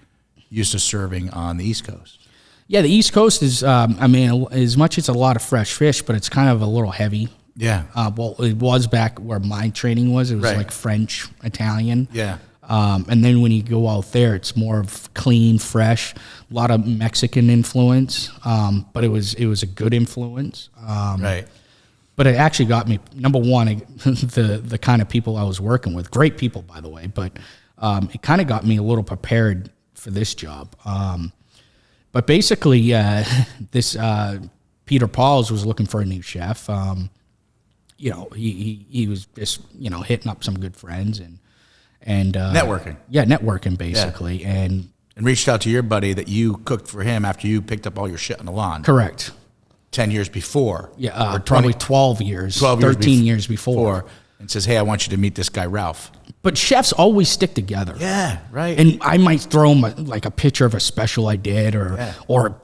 used to serving on the East Coast. Yeah, the East Coast is, as much as a lot of fresh fish, but it's kind of a little heavy. Yeah. Well, it was back where my training was. It was like French, Italian. Yeah. And then when you go out there, it's more of clean, fresh, a lot of Mexican influence. But it was a good influence. Right. But it actually got me, number one, the kind of people I was working with. Great people, by the way. But it kind of got me a little prepared for this job. But basically, this Peter Pauls was looking for a new chef. He was just, hitting up some good friends and networking. Yeah, networking basically. Yeah. And reached out to your buddy that you cooked for him after you picked up all your shit on the lawn. Correct. 10 years before. Yeah, probably 12 years. 13 years before. And says, hey, I want you to meet this guy, Ralph. But chefs always stick together. Yeah, right. And I might throw him a picture of a special I did or a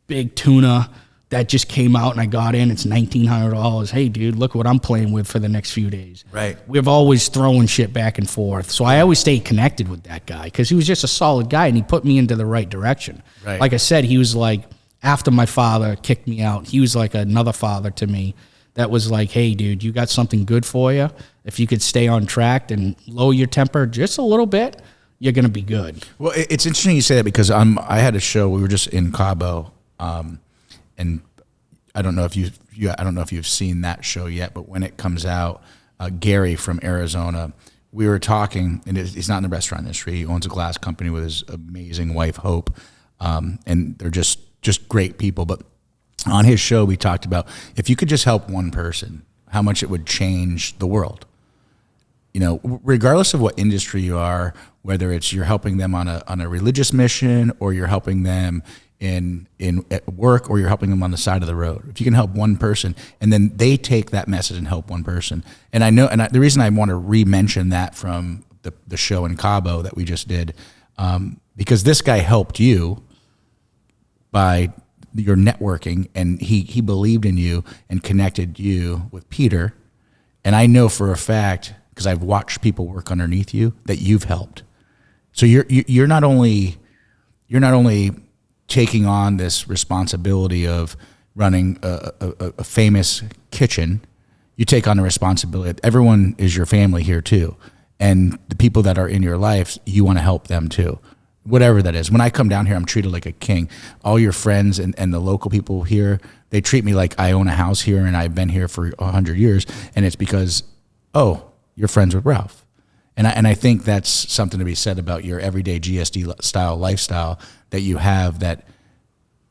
big tuna that just came out and I got in. It's $1,900. Hey, dude, look what I'm playing with for the next few days. Right. We've always throwing shit back and forth. So I always stayed connected with that guy because he was just a solid guy and he put me into the right direction. Right. Like I said, he was like, after my father kicked me out, he was like another father to me that was like, hey, dude, you got something good for you. If you could stay on track and lower your temper just a little bit, you're going to be good. Well, it's interesting you say that because I had a show. We were just in Cabo, and I don't know if you've seen that show yet. But when it comes out, Gary from Arizona, we were talking, and he's not in the restaurant industry. He owns a glass company with his amazing wife Hope, and they're just great people. But on his show, we talked about if you could just help one person, how much it would change the world. You know, regardless of what industry you are, whether it's you're helping them on a religious mission, or you're helping them in at work, or you're helping them on the side of the road. If you can help one person, and then they take that message and help one person. And I know, the reason I want to re-mention that from the show in Cabo that we just did, because this guy helped you by your networking, and he believed in you and connected you with Peter. And I know for a fact, because I've watched people work underneath you, that you've helped. So you're not only taking on this responsibility of running a famous kitchen, you take on the responsibility. Everyone is your family here too, and the people that are in your life, you want to help them too, whatever that is. When I come down here, I'm treated like a king. All your friends and the local people here, they treat me like I own a house here and I've been here for 100 years, and it's because, you're friends with Ralph. And I think that's something to be said about your everyday GSD style lifestyle that you have, that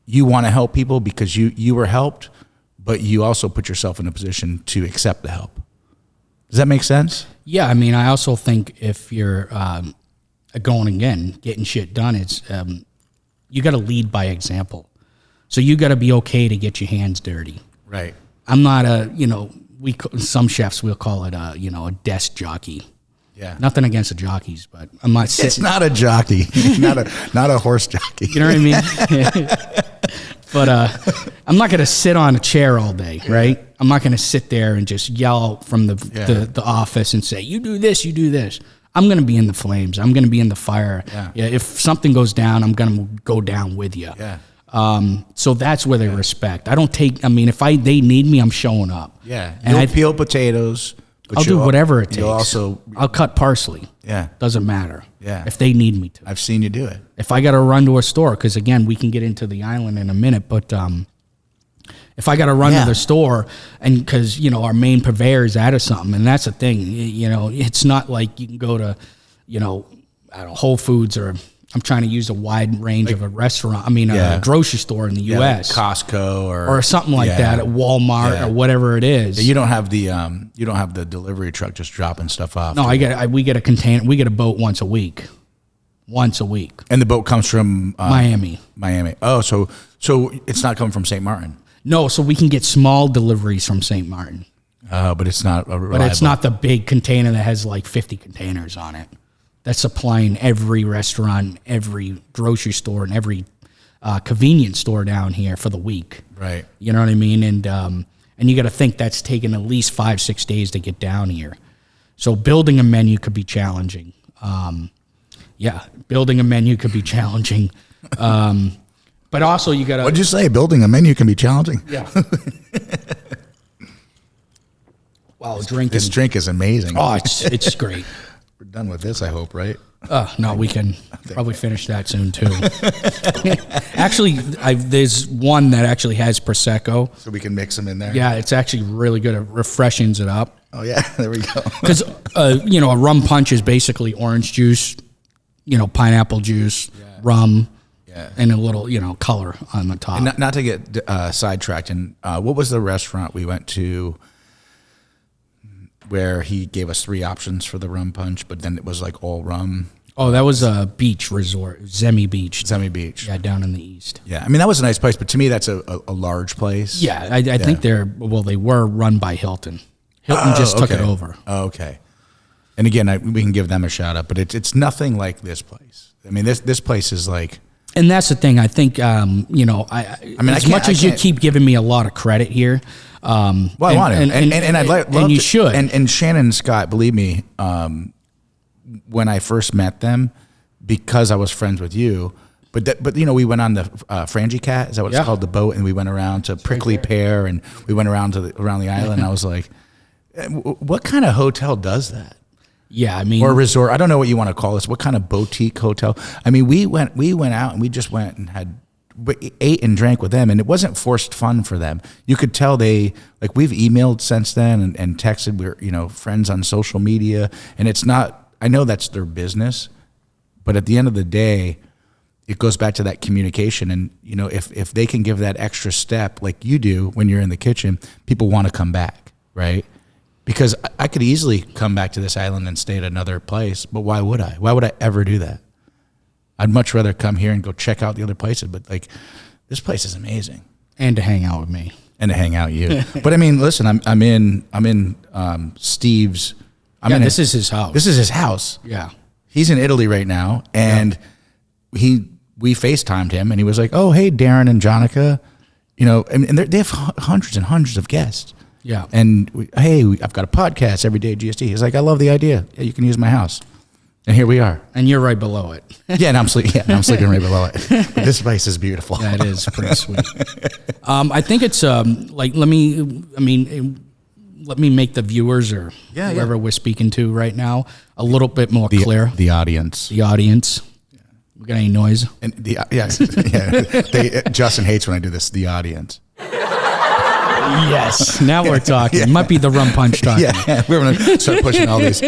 you want to help people because you were helped, but you also put yourself in a position to accept the help. Does that make sense? Yeah, I mean, I also think if you're getting shit done, it's you got to lead by example. So you got to be okay to get your hands dirty. Right. I'm not some chefs will call it a desk jockey. Yeah. Nothing against the jockeys, but I'm not sitting. It's not a jockey, not a horse jockey. You know what I mean? But I'm not going to sit on a chair all day, right? I'm not going to sit there and just yell from the office and say, you do this, you do this. I'm going to be in the flames. I'm going to be in the fire. Yeah. If something goes down, I'm going to go down with you. Yeah. So that's where they respect. I don't take. I mean, if they need me, I'm showing up. Yeah. And I peel potatoes. I'll do whatever it takes. I'll cut parsley. Yeah. Doesn't matter. Yeah. If they need me to. I've seen you do it. If I got to run to a store, because again, we can get into the island in a minute, but if I got to run to the store, and because our main purveyor is out of something, and that's the thing, it's not like you can go to, I don't know, Whole Foods, or I'm trying to use a wide range of a restaurant. I mean, a grocery store in the U.S., like Costco or something like that, at Walmart or whatever it is. Yeah, you don't have the delivery truck just dropping stuff off. No, we get a container. We get a boat once a week. And the boat comes from Miami. Oh, so it's not coming from St. Martin. No, so we can get small deliveries from St. Martin. But it's not reliable. But it's not the big container that has like 50 containers on it. That's supplying every restaurant, every grocery store, and every convenience store down here for the week. Right. You know what I mean? And you got to think that's taken at least 5-6 days to get down here. So building a menu could be challenging. Building a menu could be challenging. But also you got to... What'd you say? Building a menu can be challenging? Yeah. Wow, drinking. This drink is amazing. Oh, it's great. We're done with this, I hope, right? No, we can probably finish that soon, too. Actually, there's one that actually has Prosecco. So we can mix them in there? Yeah, it's actually really good. It refreshens it up. Oh, yeah, there we go. Because, a rum punch is basically orange juice, pineapple juice, rum, and a little, color on the top. And not to get sidetracked, and what was the restaurant we went to where he gave us 3 options for the rum punch, but then it was like all rum? Oh, that was a beach resort, Zemi Beach. Beach. Yeah, down in the east. Yeah, I mean, that was a nice place, but to me, that's a large place. Yeah, I think they were run by Hilton. Hilton just took it over. Oh, okay. And again, we can give them a shout out, but it's nothing like this place. I mean, this place is like... And that's the thing. I think, as much as you keep giving me a lot of credit here... I want it, and I'd love and you to, should. And Shannon and Scott, believe me, when I first met them, because I was friends with you, but we went on the Frangie Cat, is that what it's called, the boat, and we went around to Prickly Pear, and we went around around the island. And I was like, what kind of hotel does that? Yeah, I mean, or resort. I don't know what you want to call this. What kind of boutique hotel? I mean, we went out and we just went and ate and drank with them, and it wasn't forced fun for them. You could tell we've emailed since then and texted. We're friends on social media, and it's not. I know that's their business, but at the end of the day, it goes back to that communication. And if they can give that extra step like you do when you're in the kitchen, people want to come back, right? Because I could easily come back to this island and stay at another place, but why would I? Why would I ever do that? I'd much rather come here and go check out the other places, but this place is amazing. And to hang out with me. And to hang out with you. But I mean, listen, I'm in Steve's. This is his house. This is his house. Yeah. He's in Italy right now, and we FaceTimed him, and he was like, "Oh, hey, Darin and Jonica," and they have hundreds and hundreds of guests. Yeah. And I've got a podcast, Everyday GSD. He's like, "I love the idea. Yeah, you can use my house." And here we are. And you're right below it. And I'm sleeping right below it. But this place is beautiful. Yeah, it is pretty sweet. I think it's let me make the viewers or whoever we're speaking to right now a little bit more clear. The audience. The audience. Yeah. We got any noise? And Justin hates when I do this. The audience. Yes. Now we're talking. It might be the rum punch talking. Yeah. We're going to start pushing all these. Woo!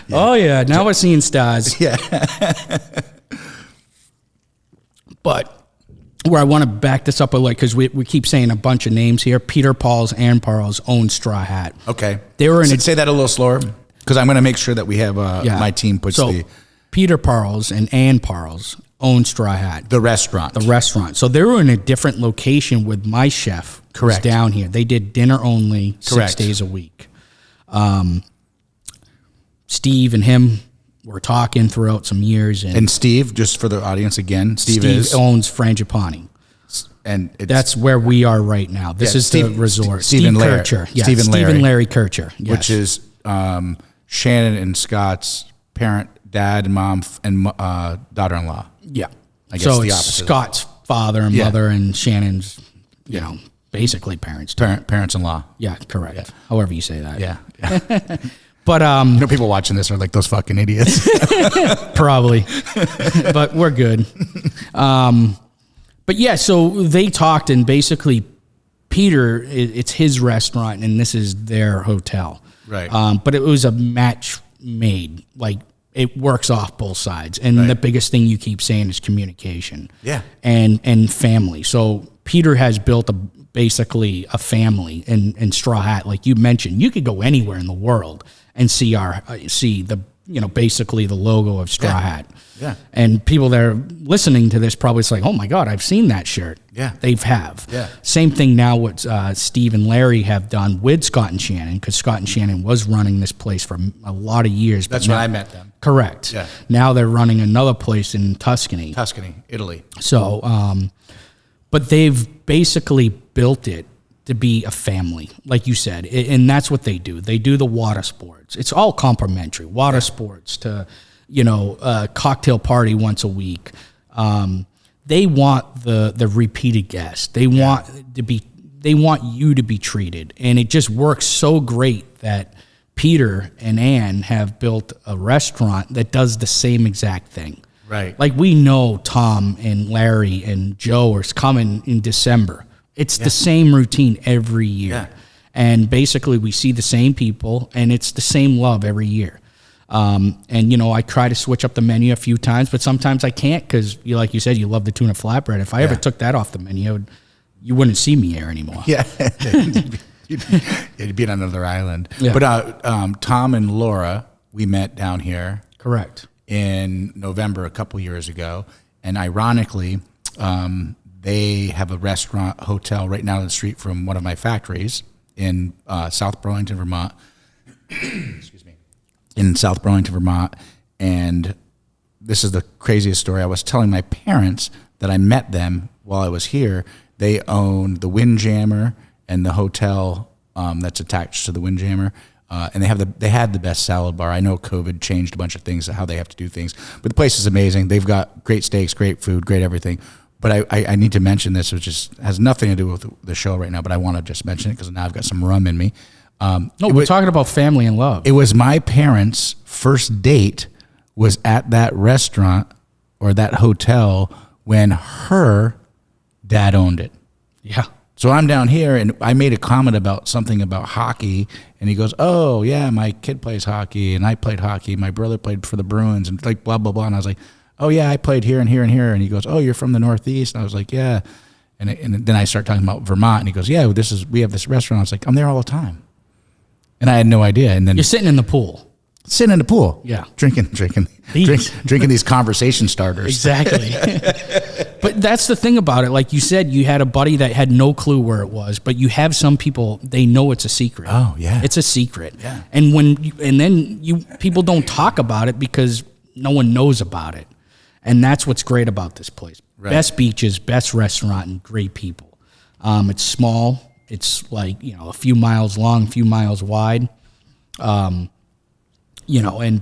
Yeah. Oh, yeah. Now we're seeing stars. Yeah. But where I want to back this up a little, because we keep saying a bunch of names here. Peter Paul's and Parles own Straw Hat. Okay. They were in say that a little slower, because I'm going to make sure that we have my team puts Peter Parles and Ann Parles own Straw Hat. The restaurant. So they were in a different location with my chef. Correct. Down here. They did dinner only 6 days a week. Steve and him were talking throughout some years. And Steve, just for the audience again, Steve owns Frangipani. And that's where we are right now. This is the resort. Steve Kircher. Yeah, Steve and Larry Kircher. Yes. Which is Shannon and Scott's parent, dad, and mom, and daughter-in-law. Yeah. I guess so the it's opposite. Scott's father and mother and Shannon's, basically parents. Parents-in-law. Yeah, correct. Yeah. However you say that. Yeah. But people watching this are like those fucking idiots. Probably. But we're good. But yeah, so they talked, and basically Peter, it's his restaurant and this is their hotel. Right. But it was a match made. Like, it works off both sides. And the biggest thing you keep saying is communication. Yeah. And family. So Peter has built basically a family in Straw Hat. Like you mentioned, you could go anywhere in the world and see basically the logo of Straw Hat. Yeah. And people that are listening to this probably say, oh my God, I've seen that shirt. Yeah. They have. Yeah. Same thing now what Steve and Larry have done with Scott and Shannon, because Scott and Shannon was running this place for a lot of years. That's when I met them. Correct. Yeah. Now they're running another place in Tuscany, Italy. So, but they've basically built it to be a family, like you said, and that's what they do. They do the water sports. It's all complimentary. Water sports to, a cocktail party once a week. They want the repeated guest. They want you to be treated, and it just works so great that Peter and Ann have built a restaurant that does the same exact thing. Right. Like, we know Tom and Larry and Joe are coming in December. It's the same routine every year. Yeah. And basically we see the same people, and it's the same love every year. And, I try to switch up the menu a few times, but sometimes I can't because, like you said, you love the tuna flatbread. If I ever took that off the menu, you wouldn't see me here anymore. Yeah. You'd be on another island. Yeah. But Tom and Laura, we met down here. Correct. In November a couple years ago. And ironically, they have a restaurant hotel right now on the street from one of my factories in South Burlington, Vermont. Excuse me. In South Burlington, Vermont. And this is the craziest story. I was telling my parents that I met them while I was here. They own the Windjammer and the hotel that's attached to the Windjammer. And they had the best salad bar. I know COVID changed a bunch of things, how they have to do things. But the place is amazing. They've got great steaks, great food, great everything. But I need to mention this, which has nothing to do with the show right now, but I want to just mention it because now I've got some rum in me. No, we're talking about family and love. It was my parents' first date was at that restaurant or that hotel when her dad owned it. Yeah. So I'm down here, and I made a comment about something about hockey, and he goes, "Oh, yeah, my kid plays hockey, and I played hockey. My brother played for the Bruins, and like blah, blah, blah." And I was like, "Oh, yeah, I played here and here and here." And he goes, "Oh, you're from the Northeast?" And I was like, "Yeah." And then I start talking about Vermont, and he goes, "Yeah, we have this restaurant." I was like, "I'm there all the time." And I had no idea. And then you're sitting in the pool. Sitting in the pool. Yeah. Drinking these conversation starters. Exactly. But that's the thing about it. Like you said, you had a buddy that had no clue where it was, but you have some people, they know it's a secret. Oh, yeah. It's a secret. Yeah. And people don't talk about it because no one knows about it. And that's what's great about this place. Right. Best beaches, best restaurant, and great people. It's small. It's like, a few miles long, a few miles wide. And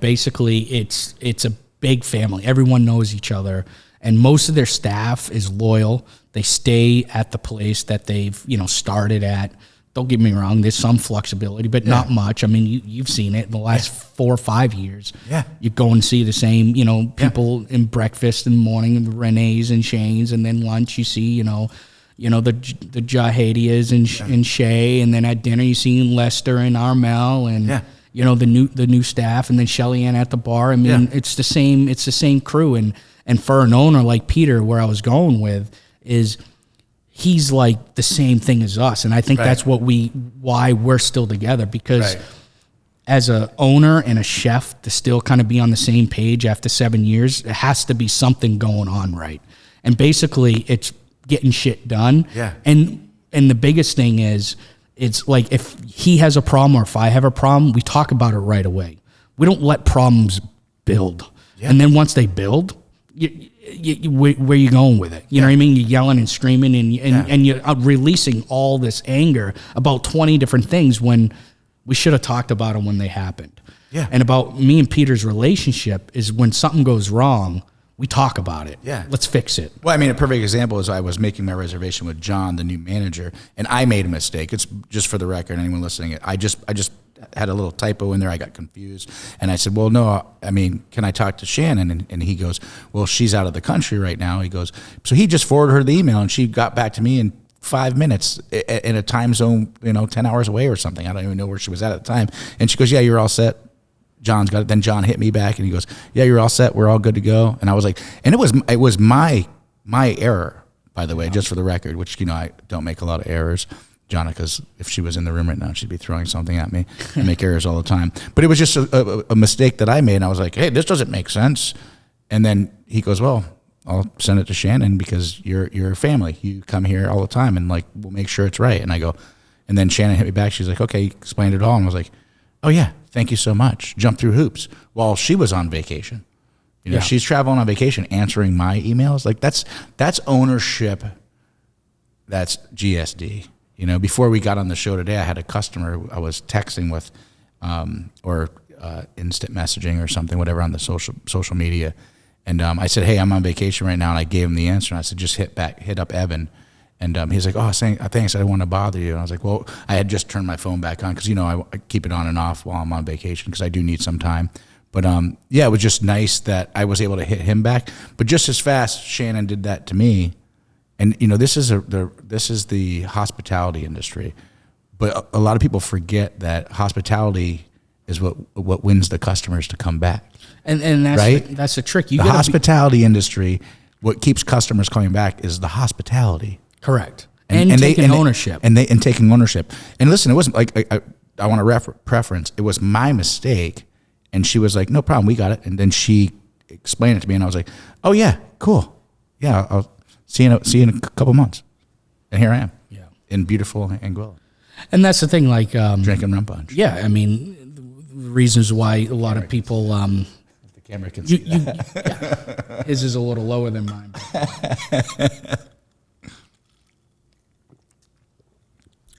basically it's a big family. Everyone knows each other, and most of their staff is loyal. They stay at the place that they've, started at. Don't get me wrong, there's some flexibility, but not much. I mean, you've seen it in the last 4 or 5 years. Yeah. You go and see the same, people in breakfast in the morning, Renee's and Shane's, and then lunch you see, the Jahadias and Shay, and then at dinner you see Lester and Armel and the new staff, and then Shelly Ann at the bar. I mean, it's the same crew, and for an owner like Peter, where I was going with is he's like the same thing as us, and I think that's why we're still together, because as a owner and a chef to still kind of be on the same page after 7 years, it has to be something going on right, and basically it's getting shit done. Yeah. And the biggest thing is, it's like if he has a problem or if I have a problem, we talk about it right away. We don't let problems build. Yeah. And then once they build, where you going with it? You know what I mean? You're yelling and screaming and you're releasing all this anger about 20 different things when we should have talked about them when they happened. Yeah. And about me and Peter's relationship is when something goes wrong, we talk about it. Yeah. Let's fix it. Well, I mean, a perfect example is I was making my reservation with John, the new manager, and I made a mistake. It's just for the record, anyone listening. I just had a little typo in there. I got confused. And I said, well, no, I mean, can I talk to Shannon? And he goes, well, she's out of the country right now. He goes, so he just forwarded her the email, and she got back to me in 5 minutes in a time zone, 10 hours away or something. I don't even know where she was at the time. And she goes, yeah, you're all set. John's got it. Then John hit me back and he goes, yeah, you're all set. We're all good to go. And I was like, and it was my error, by the way, just for the record, which, I don't make a lot of errors. Jonica's, if she was in the room right now, she'd be throwing something at me. I make errors all the time. But it was just a mistake that I made. And I was like, hey, this doesn't make sense. And then he goes, well, I'll send it to Shannon because you're a family. You come here all the time and like, we'll make sure it's right. And I go, and then Shannon hit me back. She's like, okay, you explained it all. And I was like, oh yeah, thank you so much. Jump through hoops while she was on vacation. She's traveling on vacation, answering my emails. Like that's ownership. That's GSD. Before we got on the show today, I had a customer I was texting with, or instant messaging or something, whatever, on the social media. And I said, hey, I'm on vacation right now. And I gave him the answer. And I said, just hit up Evan. And he's like, oh, thanks, I didn't want to bother you. And I was like, well, I had just turned my phone back on because, I keep it on and off while I'm on vacation because I do need some time. But, it was just nice that I was able to hit him back. But just as fast, Shannon did that to me. And, this is the hospitality industry. But a lot of people forget that hospitality is what wins the customers to come back. And that's right? That's the trick. The hospitality industry, what keeps customers coming back is the hospitality. Correct. And taking ownership. And taking ownership. And listen, it wasn't like, I want to preference. It was my mistake. And she was like, no problem, we got it. And then she explained it to me, and I was like, oh yeah, cool. Yeah, I'll see you in a couple months. And here I am. Yeah. In beautiful Anguilla. And that's the thing, like drinking rum punch. Yeah, I mean, the reasons why a lot of people the camera can see that. Yeah. His is a little lower than mine.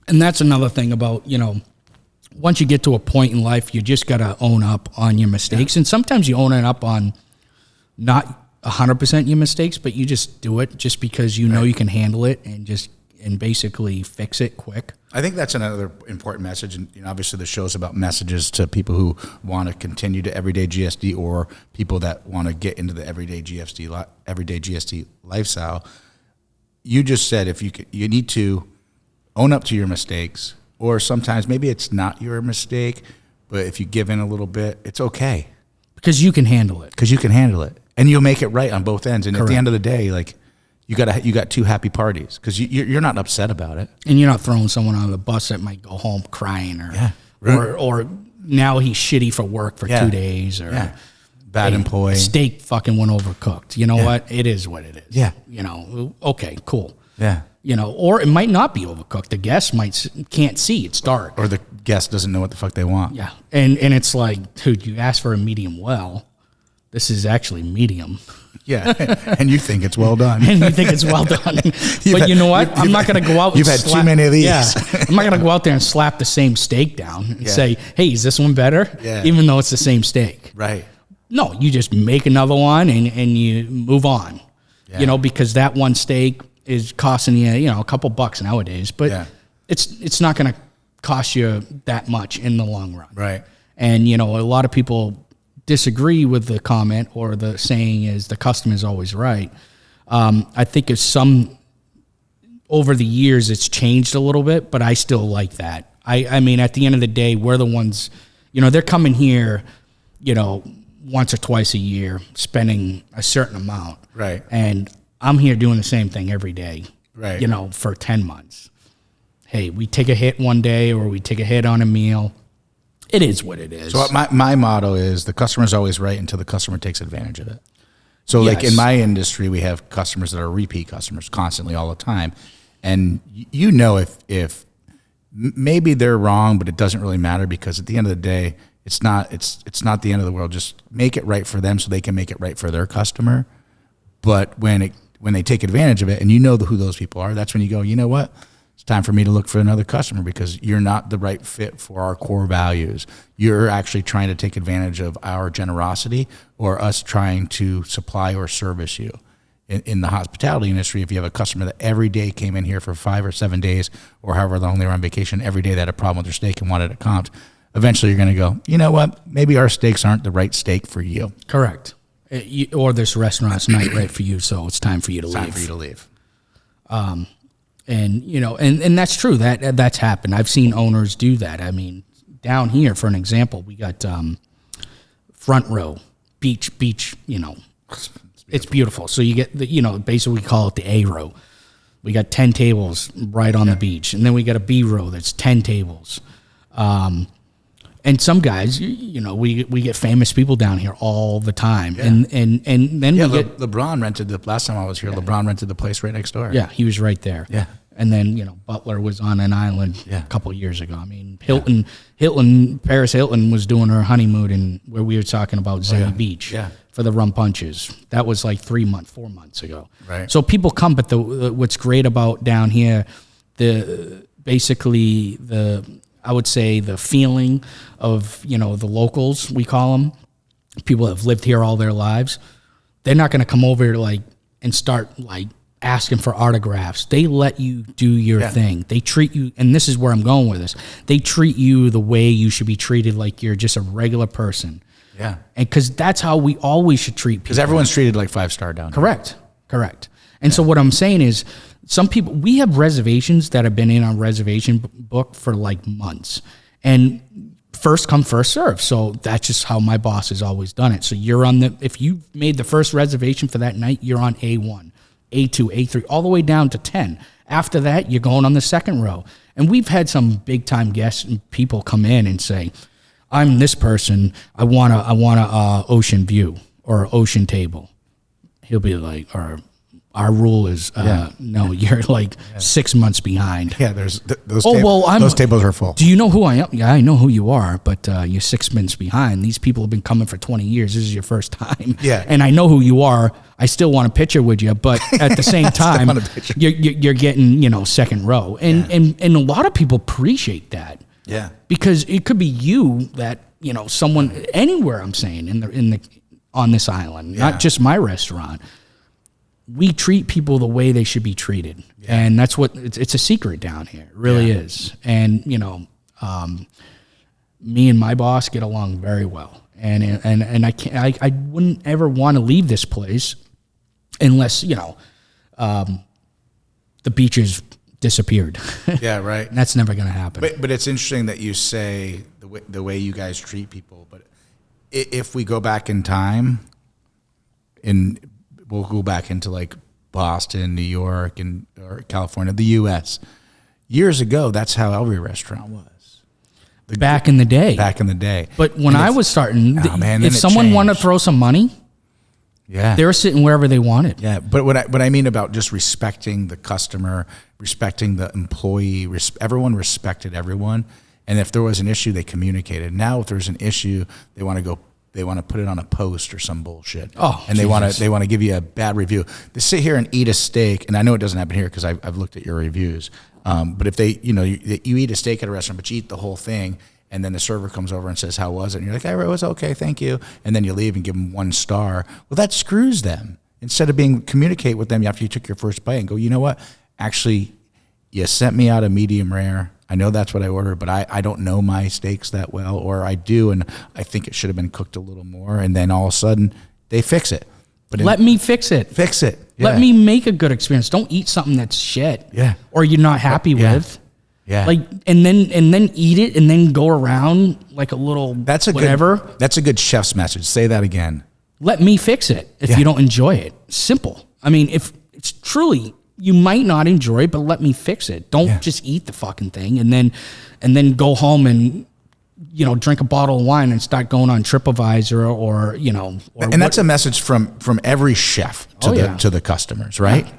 And that's another thing about, once you get to a point in life, you just got to own up on your mistakes. Yeah. And sometimes you own it up on not 100% your mistakes, but you just do it just because you know you can handle it, and and basically fix it quick. I think that's another important message, and obviously the show's about messages to people who want to continue to everyday GSD or people that want to get into the everyday GSD lifestyle. You just said you need to own up to your mistakes, or sometimes maybe it's not your mistake, but if you give in a little bit, it's okay because you can handle it. And you'll make it right on both ends. And Correct. At the end of the day, like you got two happy parties because you're not upset about it, and you're not throwing someone on the bus that might go home crying or now he's shitty for work for 2 days or bad employee. Steak fucking went overcooked. You know what? It is what it is. Yeah. You know. Okay. Cool. Yeah. You know, or it might not be overcooked. The guest can't see. It's dark. Or the guest doesn't know what the fuck they want. Yeah. And it's like, dude, you asked for a medium well. This is actually medium. Yeah. And you think it's well done. And you think it's well done. But you know what? I'm not going to go out and You've had too many of these. Yeah. I'm not going to go out there and slap the same steak down and say, hey, is this one better? Yeah. Even though it's the same steak. Right. No, you just make another one and you move on. Yeah. You know, because that one steak is costing you, a couple bucks nowadays, but it's not going to cost you that much in the long run. Right. And, a lot of people disagree with the comment or the saying is the customer is always right. I think over the years it's changed a little bit, but I still like that. I mean, at the end of the day, we're the ones, they're coming here, once or twice a year, spending a certain amount. Right. And I'm here doing the same thing every day, right? For 10 months. Hey, we take a hit one day or we take a hit on a meal. It is what it is. So my motto is the customer's always right until the customer takes advantage of it. So like in my industry, we have customers that are repeat customers constantly all the time. And if maybe they're wrong, but it doesn't really matter because at the end of the day, it's not the end of the world. Just make it right for them so they can make it right for their customer. But when they take advantage of it and who those people are, that's when you go, you know what? It's time for me to look for another customer because you're not the right fit for our core values. You're actually trying to take advantage of our generosity or us trying to supply or service you. In the hospitality industry, if you have a customer that every day came in here for 5 or 7 days or however long they were on vacation, every day they had a problem with their steak and wanted it comped, eventually you're going to go, you know what? Maybe our steaks aren't the right steak for you. Correct. Or this restaurant's not right for you, so it's time for you to leave. Time for you to leave. And that's true. That's happened. I've seen owners do that. I mean, down here, for an example, we got front row beach. It's beautiful. So you get basically we call it the A row. We got 10 tables right on the beach, and then we got a B row that's 10 tables. And some guys, we get famous people down here all the time, and then LeBron rented last time I was here. Yeah. LeBron rented the place right next door. Yeah, he was right there. Yeah, and then Butler was on an island a couple of years ago. I mean, Paris Hilton was doing her honeymoon in where we were talking about Zay Beach for the rum punches. That was like 4 months ago. Right. So people come, but what's great about down here, I would say the feeling of, the locals, we call them, people that have lived here all their lives, they're not going to come over and start asking for autographs. They let you do your thing. They treat you, and this is where I'm going with this, they treat you the way you should be treated, like you're just a regular person. Yeah. And because that's how we always should treat people. Because everyone's treated like 5-star down here. Correct. And so what I'm saying is, some people, we have reservations that have been in our reservation book for months, and first come, first serve. So that's just how my boss has always done it. So if you made the first reservation for that night, you're on A1, A2, A3, all the way down to 10. After that, you're going on the second row. And we've had some big time guests and people come in and say, I'm this person. I want a ocean view or ocean table. He'll be like, our rule is, no, you're 6 months behind. Yeah, those tables are full. Do you know who I am? Yeah, I know who you are, but you're 6 months behind. These people have been coming for 20 years. This is your first time. Yeah. And I know who you are. I still want a picture with you, but at the same time, you're getting, second row. And a lot of people appreciate that. Yeah. Because it could be you that, someone anywhere I'm saying on this island, not just my restaurant. we treat people the way they should be treated. Yeah. And that's what it's a secret down here. It really is. And, me and my boss get along very well. And I wouldn't ever want to leave this place unless, the beaches disappeared. Yeah, right. And that's never going to happen. But it's interesting that you say the way you guys treat people. But if we go back in time, we'll go back into like Boston, New York, or California, the U.S. Years ago, that's how every restaurant was. Back in the day. But when I was starting, if someone wanted to throw some money, they were sitting wherever they wanted. Yeah, but what I mean about just respecting the customer, respecting the employee, everyone respected everyone. And if there was an issue, they communicated. Now, if there's an issue, they want to put it on a post or some bullshit. Oh, and they want to give you a bad review. They sit here and eat a steak, and I know it doesn't happen here because I've looked at your reviews. But if they, you eat a steak at a restaurant, but you eat the whole thing, and then the server comes over and says, "How was it?" And you're like, "It was okay, thank you." And then you leave and give them 1 star. Well, that screws them. Instead of communicate with them after you took your first bite and go, "You know what? Actually, you sent me out a medium rare. I know that's what I ordered, but I don't know my steaks that well, or I do, and I think it should have been cooked a little more." And then all of a sudden, they fix it. But let me fix it. Fix it. Yeah. Let me make a good experience. Don't eat something that's shit. Yeah. Or you're not happy with. Yeah. Like, and then eat it and then go around like a little whatever. That's a good chef's message. Say that again. Let me fix it if you don't enjoy it. Simple. I mean, if it's truly, you might not enjoy it, but let me fix it. Don't just eat the fucking thing and then go home and drink a bottle of wine and start going on TripAdvisor or and that's a message from every chef to the customers, right? Yeah.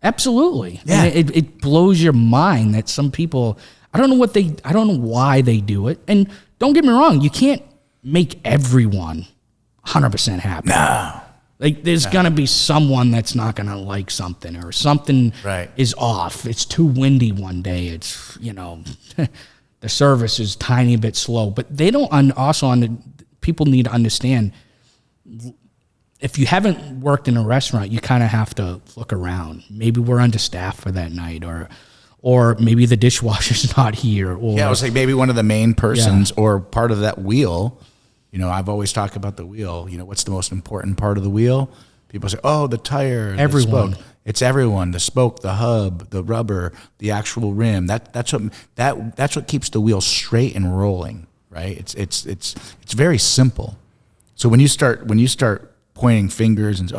Absolutely. Yeah. And it blows your mind that some people, I don't know why they do it. And don't get me wrong, you can't make everyone 100% happy. No. Like there's going to be someone that's not going to like something or something right. is off. It's too windy one day. It's, the service is tiny bit slow, but they don't people need to understand if you haven't worked in a restaurant, you kind of have to look around. Maybe we're understaffed for that night or maybe the dishwasher's not here. Or, I was like maybe one of the main persons or part of that wheel. I've always talked about the wheel. What's the most important part of the wheel? People say, oh, the tire, everyone. The spoke. It's everyone, the spoke, the hub, the rubber, the actual rim. That's what keeps the wheel straight and rolling, right? It's very simple. So when you start pointing fingers and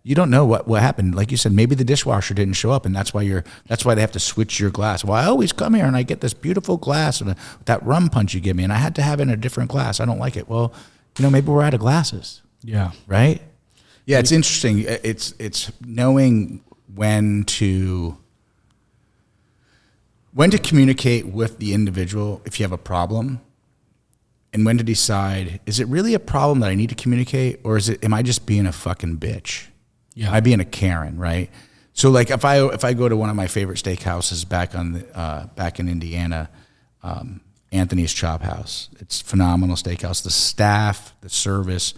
you don't know what happened. Like you said, maybe the dishwasher didn't show up, and that's why they have to switch your glass. Well, I always come here and I get this beautiful glass and that rum punch you give me, and I had to have it in a different glass. I don't like it. Well, maybe we're out of glasses. Yeah. Right. Yeah, it's interesting. It's knowing when to communicate with the individual if you have a problem. And when to decide, is it really a problem that I need to communicate, or am I just being a fucking bitch? Yeah. Am I being a Karen, right? So like if I go to one of my favorite steakhouses back in Indiana, Anthony's Chop House. It's a phenomenal steakhouse. The staff, the service,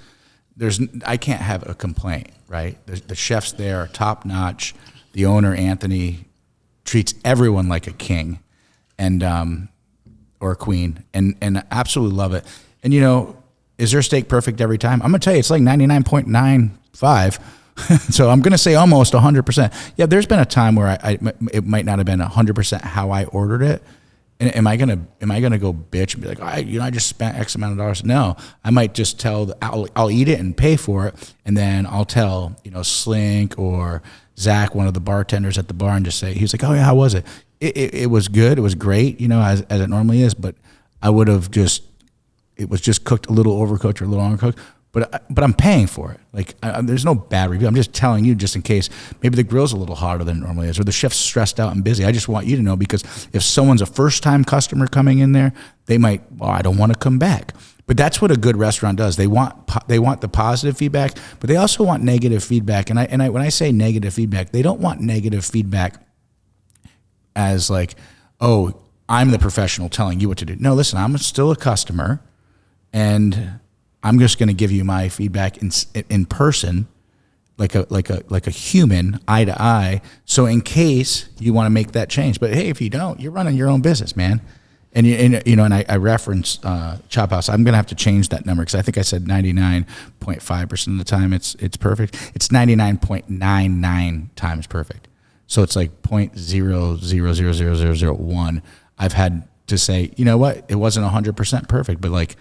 I can't have a complaint, right? The chefs there are top notch. The owner, Anthony, treats everyone like a king. And or a queen, and I absolutely love it. And is their steak perfect every time? I'm gonna tell you, it's like 99.95. So I'm gonna say almost 100%. Yeah, there's been a time where it might not have been 100% how I ordered it. And am I gonna go bitch and be like, I just spent X amount of dollars? No, I might just I'll eat it and pay for it, and then I'll tell Slink or Zach, one of the bartenders at the bar, and just say, he was like, oh yeah, how was it? It was good. It was great, as it normally is. But I would have it was just cooked a little overcooked or a little undercooked. But I'm paying for it. Like there's no bad review. I'm just telling you, just in case maybe the grill's a little hotter than it normally is, or the chef's stressed out and busy. I just want you to know, because if someone's a first time customer coming in there, they might, I don't want to come back. But that's what a good restaurant does. They want the positive feedback, but they also want negative feedback. And when I say negative feedback, they don't want negative feedback as like, oh, I'm the professional telling you what to do. No, listen, I'm still a customer, and I'm just going to give you my feedback in person. like a human, eye to eye. So in case you want to make that change, but hey, if you don't, you're running your own business, man. And I reference Chop House. I'm gonna have to change that number because I think I said 99.5% of the time it's perfect. It's 99.99 times perfect. So it's like 0.000001. I've had to say, you know what, it wasn't 100% perfect, but like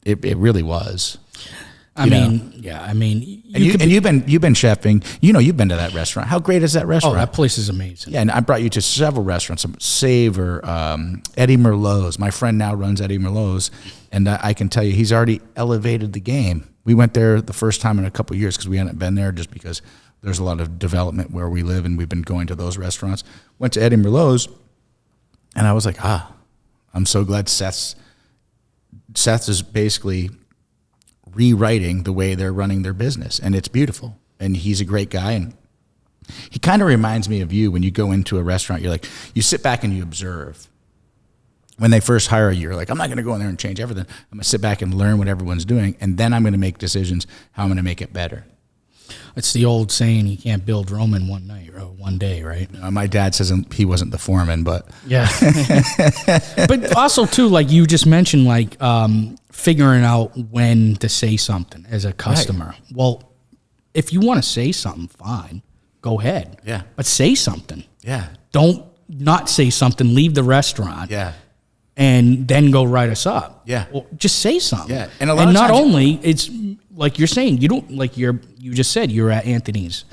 it really was. You've been chefing. You've been to that restaurant. How great is that restaurant? Oh, that place is amazing. Yeah, and I brought you to several restaurants. Savor, Eddie Merlot's. My friend now runs Eddie Merlot's, and I can tell you he's already elevated the game. We went there the first time in a couple of years because we hadn't been there just because there's a lot of development where we live, and we've been going to those restaurants. Went to Eddie Merlot's, and I was like, I'm so glad Seth is basically rewriting the way they're running their business, and it's beautiful. And he's a great guy, and he kind of reminds me of you when you go into a restaurant. You're like, you sit back and you observe. When they first hire you, you're like, I'm not going to go in there and change everything. I'm going to sit back and learn what everyone's doing, and then I'm going to make decisions how I'm going to make it better. It's the old saying, you can't build Rome in one night or one day, right? My dad says he wasn't the foreman, but yeah. But also too, like you just mentioned, like figuring out when to say something as a customer. Right. Well, if you want to say something, fine, go ahead. Yeah. But say something. Yeah. Don't not say something. Leave the restaurant. Yeah. And then go write us up. Yeah. Well, just say something. Yeah. And not only it's like you're saying, you don't like you just said you're at Anthony's.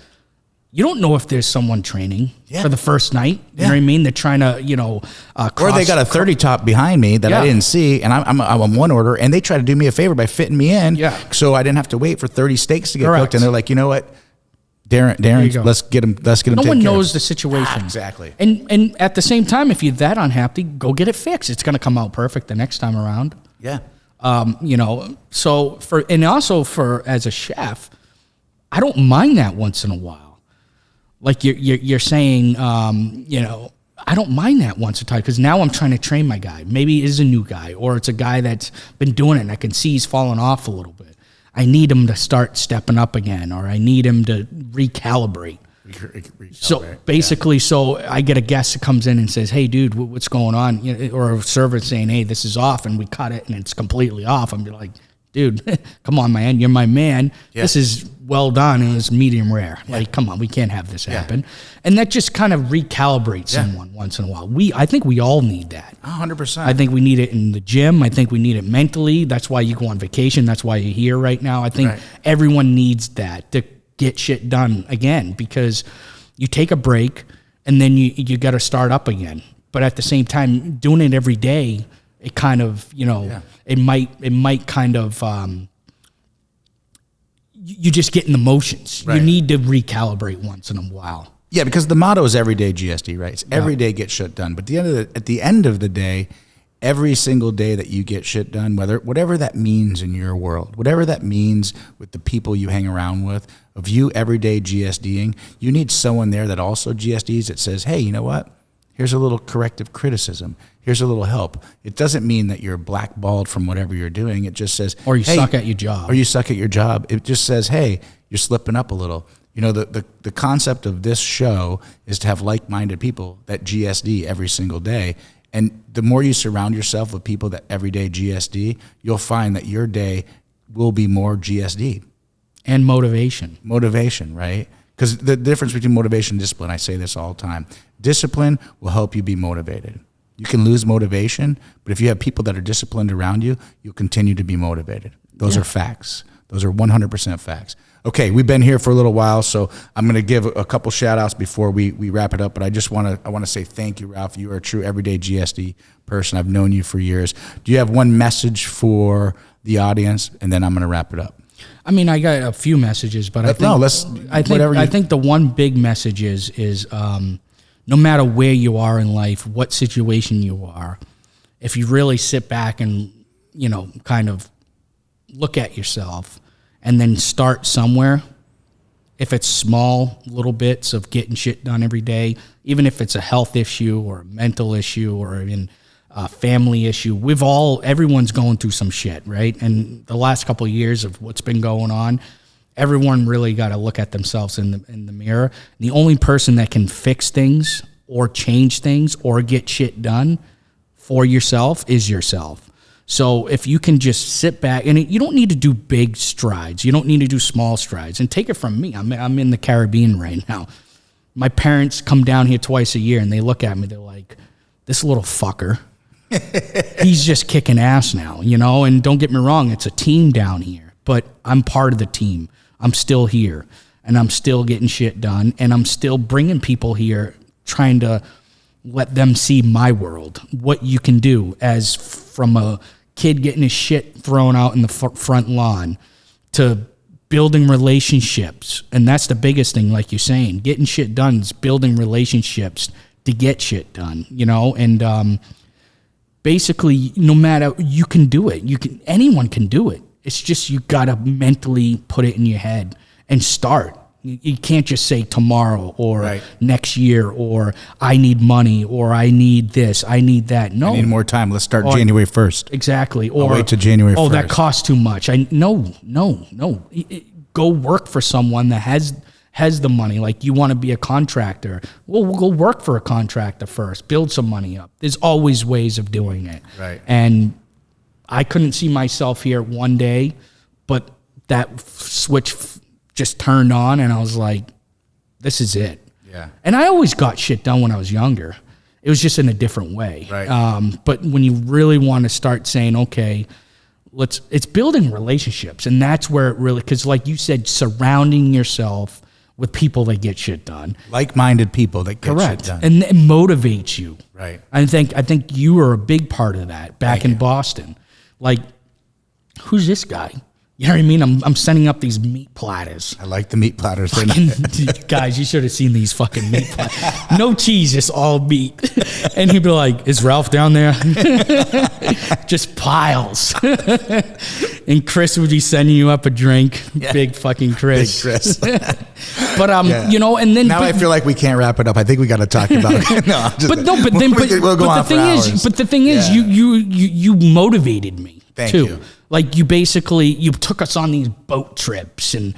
You don't know if there's someone training for the first night. You know what I mean? They're trying to, or they got a 30 top behind me that I didn't see, and I'm on one order, and they try to do me a favor by fitting me in, so I didn't have to wait for 30 steaks to get cooked. And they're like, you know what, Darin, let's get them. No one knows the situation exactly. And at the same time, if you're that unhappy, go get it fixed. It's going to come out perfect the next time around. Yeah. So for as a chef, I don't mind that once in a while. Like you're saying, I don't mind that once or twice because now I'm trying to train my guy. Maybe it is a new guy or it's a guy that's been doing it and I can see he's fallen off a little bit. I need him to start stepping up again, or I need him to recalibrate. So basically, so I get a guest that comes in and says, "Hey, dude, what's going on?" Or a server saying, "Hey, this is off," and we cut it and it's completely off. I'm like, "Dude, come on, man, you're my man. Yeah. This is well done and it's medium rare. Yeah. Like, come on, we can't have this happen." And that just kind of recalibrates someone once in a while. I think we all need that. 100%. I think we need it in the gym. I think we need it mentally. That's why you go on vacation. That's why you're here right now. I think everyone needs that to get shit done again, because you take a break and then you got to start up again. But at the same time, doing it every day, it kind of, it might kind of, you just get in the motions. Right. You need to recalibrate once in a while. Yeah, because the motto is everyday GSD, right? It's every day get shit done. But at the end of the day, every single day that you get shit done, whatever that means in your world, whatever that means with the people you hang around with, of you everyday GSDing, you need someone there that also GSDs that says, hey, you know what? Here's a little corrective criticism. Here's a little help. It doesn't mean that you're blackballed from whatever you're doing. It just says, or you suck at your job. Or you suck at your job. It just says, hey, you're slipping up a little. The concept of this show is to have like-minded people that GSD every single day. And the more you surround yourself with people that everyday GSD, you'll find that your day will be more GSD. And motivation. Motivation, right? Because the difference between motivation and discipline, I say this all the time. Discipline will help you be motivated. You can lose motivation, but if you have people that are disciplined around you, you'll continue to be motivated. Those are facts. Those are 100% facts. Okay, we've been here for a little while, so I'm going to give a couple shout-outs before we wrap it up, but I want to say thank you, Ralph. You are a true everyday GSD person. I've known you for years. Do you have one message for the audience, and then I'm going to wrap it up? I mean, I got a few messages, but I think the one big message is no matter where you are in life, what situation you are, if you really sit back and, kind of look at yourself and then start somewhere, if it's small little bits of getting shit done every day, even if it's a health issue or a mental issue or a family issue, everyone's going through some shit, right? And the last couple of years of what's been going on, everyone really got to look at themselves in the mirror. The only person that can fix things or change things or get shit done for yourself is yourself. So if you can just sit back, and you don't need to do big strides. You don't need to do small strides. And take it from me. I'm in the Caribbean right now. My parents come down here twice a year, and they look at me. They're like, this little fucker, he's just kicking ass now, you know? And don't get me wrong, it's a team down here. But I'm part of the team. I'm still here. And I'm still getting shit done. And I'm still bringing people here, trying to let them see my world, what you can do as from a kid getting his shit thrown out in the front lawn to building relationships. And that's the biggest thing, like you're saying, getting shit done is building relationships to get shit done, you know? And basically, no matter, you can do it. Anyone can do it. It's just you got to mentally put it in your head and start. You can't just say tomorrow or next year or I need money or I need this, I need that. No. I need more time. Let's start January 1st. Exactly. Or wait till January 1st. Oh, that costs too much. No. Go work for someone that has the money. Like you want to be a contractor. Well, we'll go work for a contractor first. Build some money up. There's always ways of doing it. Right. And I couldn't see myself here one day, but that switch just turned on, and I was like, this is it. Yeah. And I always got shit done when I was younger. It was just in a different way. Right. But when you really want to start saying, okay, it's building relationships, and that's where it really, because like you said, surrounding yourself with people that get shit done. Like-minded people that get shit done. And it motivates you. Right. I think you were a big part of that back in Boston. Like, who's this guy? You know what I mean? I'm sending up these meat platters. I like the meat platters. Guys, you should have seen these fucking meat platters. No cheese, just all meat. And he'd be like, is Ralph down there? Just piles. And Chris would be sending you up a drink. Yeah. Big fucking Chris. Big Chris. But, you know, and then... Now I feel like we can't wrap it up. I think we got to talk about it. We'll go on for hours. But the thing is, you motivated me. Thank you. Like you took us on these boat trips, and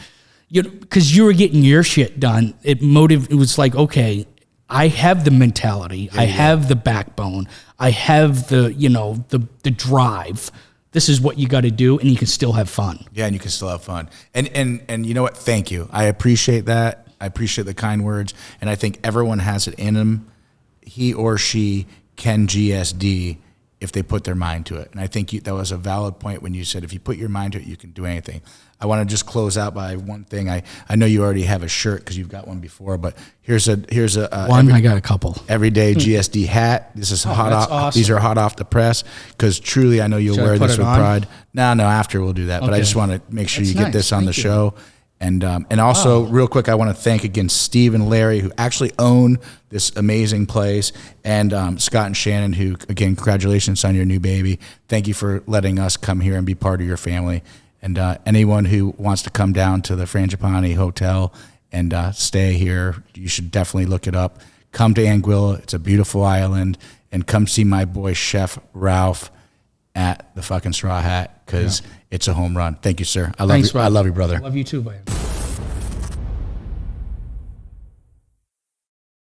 because you were getting your shit done. It was like, okay, I have the mentality, I have the backbone, I have the the drive. This is what you got to do, and you can still have fun. Yeah, and you can still have fun. And you know what? Thank you. I appreciate that. I appreciate the kind words, and I think everyone has it in them. He or she can GSD if they put their mind to it. And I think that was a valid point when you said, if you put your mind to it, you can do anything. I want to just close out by one thing. I know you already have a shirt because you've got one before, but here's a I got a couple. Everyday GSD hat. This is hot off. Awesome. These are hot off the press because truly I know you'll wear this with pride. No, after we'll do that. Okay. But I just want to make sure you get this on the show. And also, real quick, I want to thank again Steve and Larry, who actually own this amazing place, and Scott and Shannon, who, again, congratulations on your new baby. Thank you for letting us come here and be part of your family. And anyone who wants to come down to the Frangipani Hotel and stay here, you should definitely look it up. Come to Anguilla. It's a beautiful island. And come see my boy, Chef Ralph, at the fucking Straw Hat, because it's a home run. Thank you, sir. I love you, brother. Love you too, man.